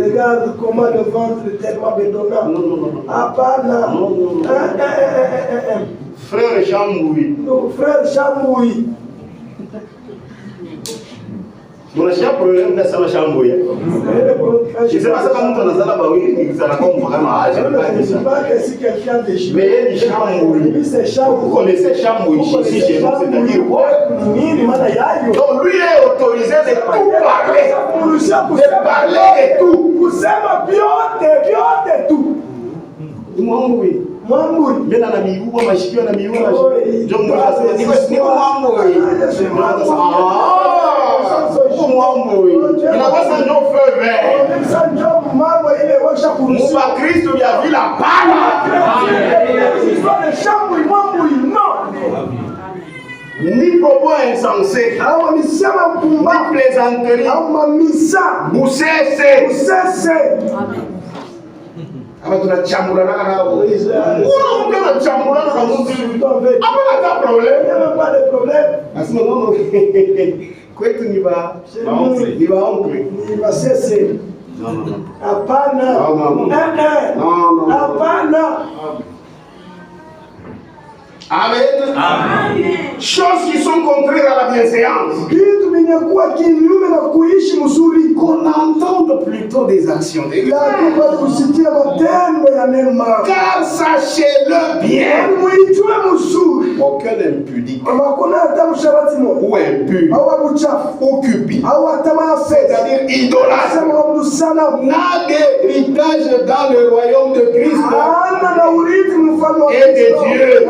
Regarde comment le ventre est tellement bédonnant. Non. Frère Chamboui. Frère Chamboui. Mon cher problème de sa chambre. Je sais pas ça quand on a ça là-bas, oui, ça la compte vraiment. Je ne sais pas que si quelqu'un déchire. Mais il y a des chambres. Vous connaissez chambre ici chez nous, c'est-à-dire quoi? Donc lui est autorisé de tout parler. De parler de tout. Vous aimez bien tout. Mwambui. Mena na miguu mashikio na miguu mashikio. Ndio niko mwambui. Mwambui. Inakosa ndio feve. Muba Kristo ya vila pana. Ni propos insensés, ni plaisanterie, vous cessez. Aba tunachambulana nao. Unaona tunachambulana na mtu. Hapana problème. Il n'y a pas de problème. Asema mama kwetu ni ba oncle. Ni ba sese. Non. Hapana. Non. Hapana. Amen. Amen. Choses qui sont contraires à la bienséance. Qu'on entende plutôt des actions de Dieu. Car sachez-le bien, aucun impudique ou impur ou cupide, c'est-à-dire idolâtre, n'a d'héritage dans le royaume de Christ et de Dieu.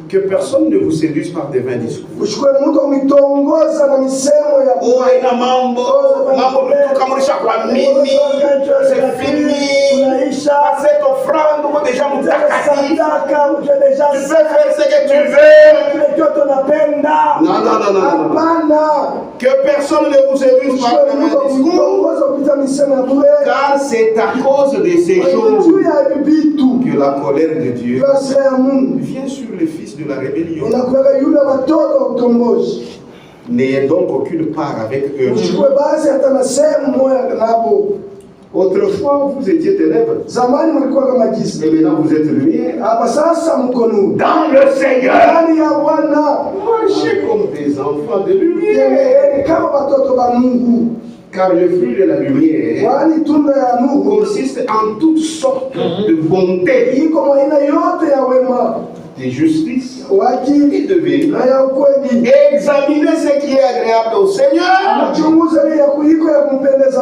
Que personne ne vous séduise par des vains discours. C'est fini. Cette offrande, déjà nous takati. Tu peux faire ce que tu veux. Non. Que personne ne vous séduise par des vains discours. Car c'est à cause de ces choses que la colère de Dieu vient sur les fils de la rébellion. N'ayez donc aucune part avec eux. Autrefois, vous étiez ténèbres. Et maintenant, vous êtes lumière. Dans le Seigneur. Marchez comme des enfants de lumière. Car le fruit de la lumière consiste en toutes sortes de bonté, de justice et de vérité. Examinez ce qui est agréable au Seigneur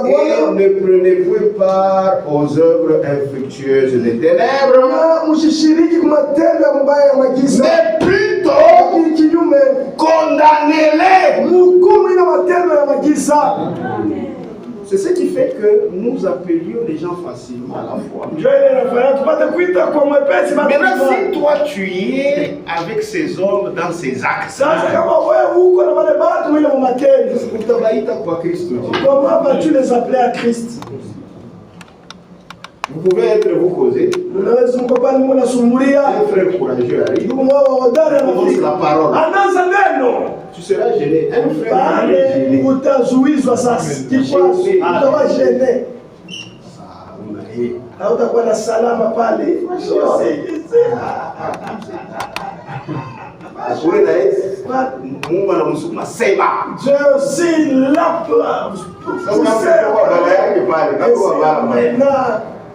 et ne prenez point part aux œuvres infructueuses des ténèbres, mais plutôt condamnez-les. C'est ce qui fait que nous appelions les gens facilement à la foi. Maintenant, si toi tu es avec ces hommes dans ces actes, comment vas-tu les appeler à Christ? Vous pouvez être vous causer. Un frère courageux arrive. Commence la parole. Tu seras gêné. Un frère gêné.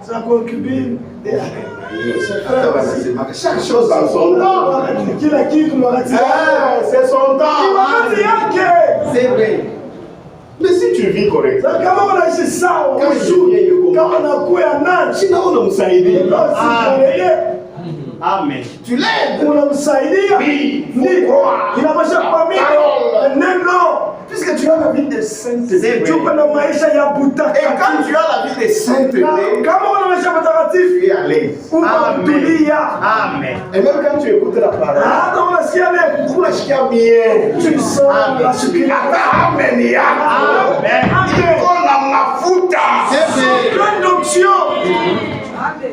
sa concubine. Chaque chose dans son temps. C'est son temps. C'est vrai. Mais si tu vis correctement, Amen. Tu l'aides. Oui. Il n'a pas puisque tu as la vie de sainteté, et quand tu as la vie de sainteté, tu es à l'aise. Amen. Et même quand tu écoutes la parole, tu sens la sécurité. Amen.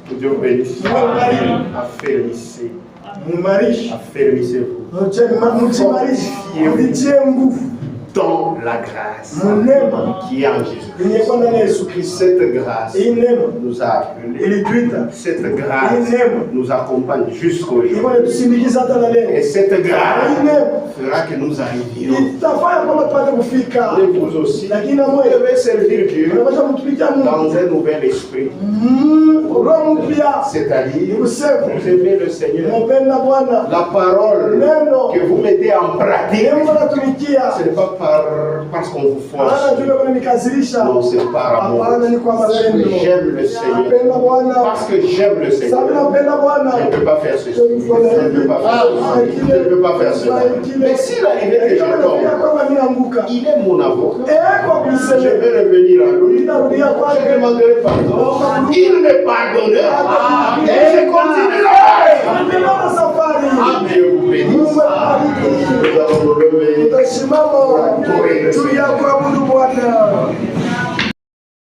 Que Dieu bénisse. Affermissez-vous. Dans la grâce qui est en Jésus-Christ. Cette grâce nous a appelés. Cette grâce nous accompagne jusqu'au jour. Et cette grâce fera que nous arrivions. Et vous aussi, vous devez servir Dieu dans un nouvel esprit. C'est-à-dire, vous aimez le Seigneur. La parole que vous mettez en pratique, ce n'est pas parce qu'on vous force. Non, c'est par amour. J'aime le Seigneur. Parce que j'aime le Seigneur. Je ne peux pas faire ceci. Je ne peux pas faire cela. Mais s'il arrivait que je tombe, il est mon avocat. Je vais revenir à lui. Je demanderai pardon. Il me pardonnera. Et je continuerai. Dieu vous bénisse. Nous allons nous lever.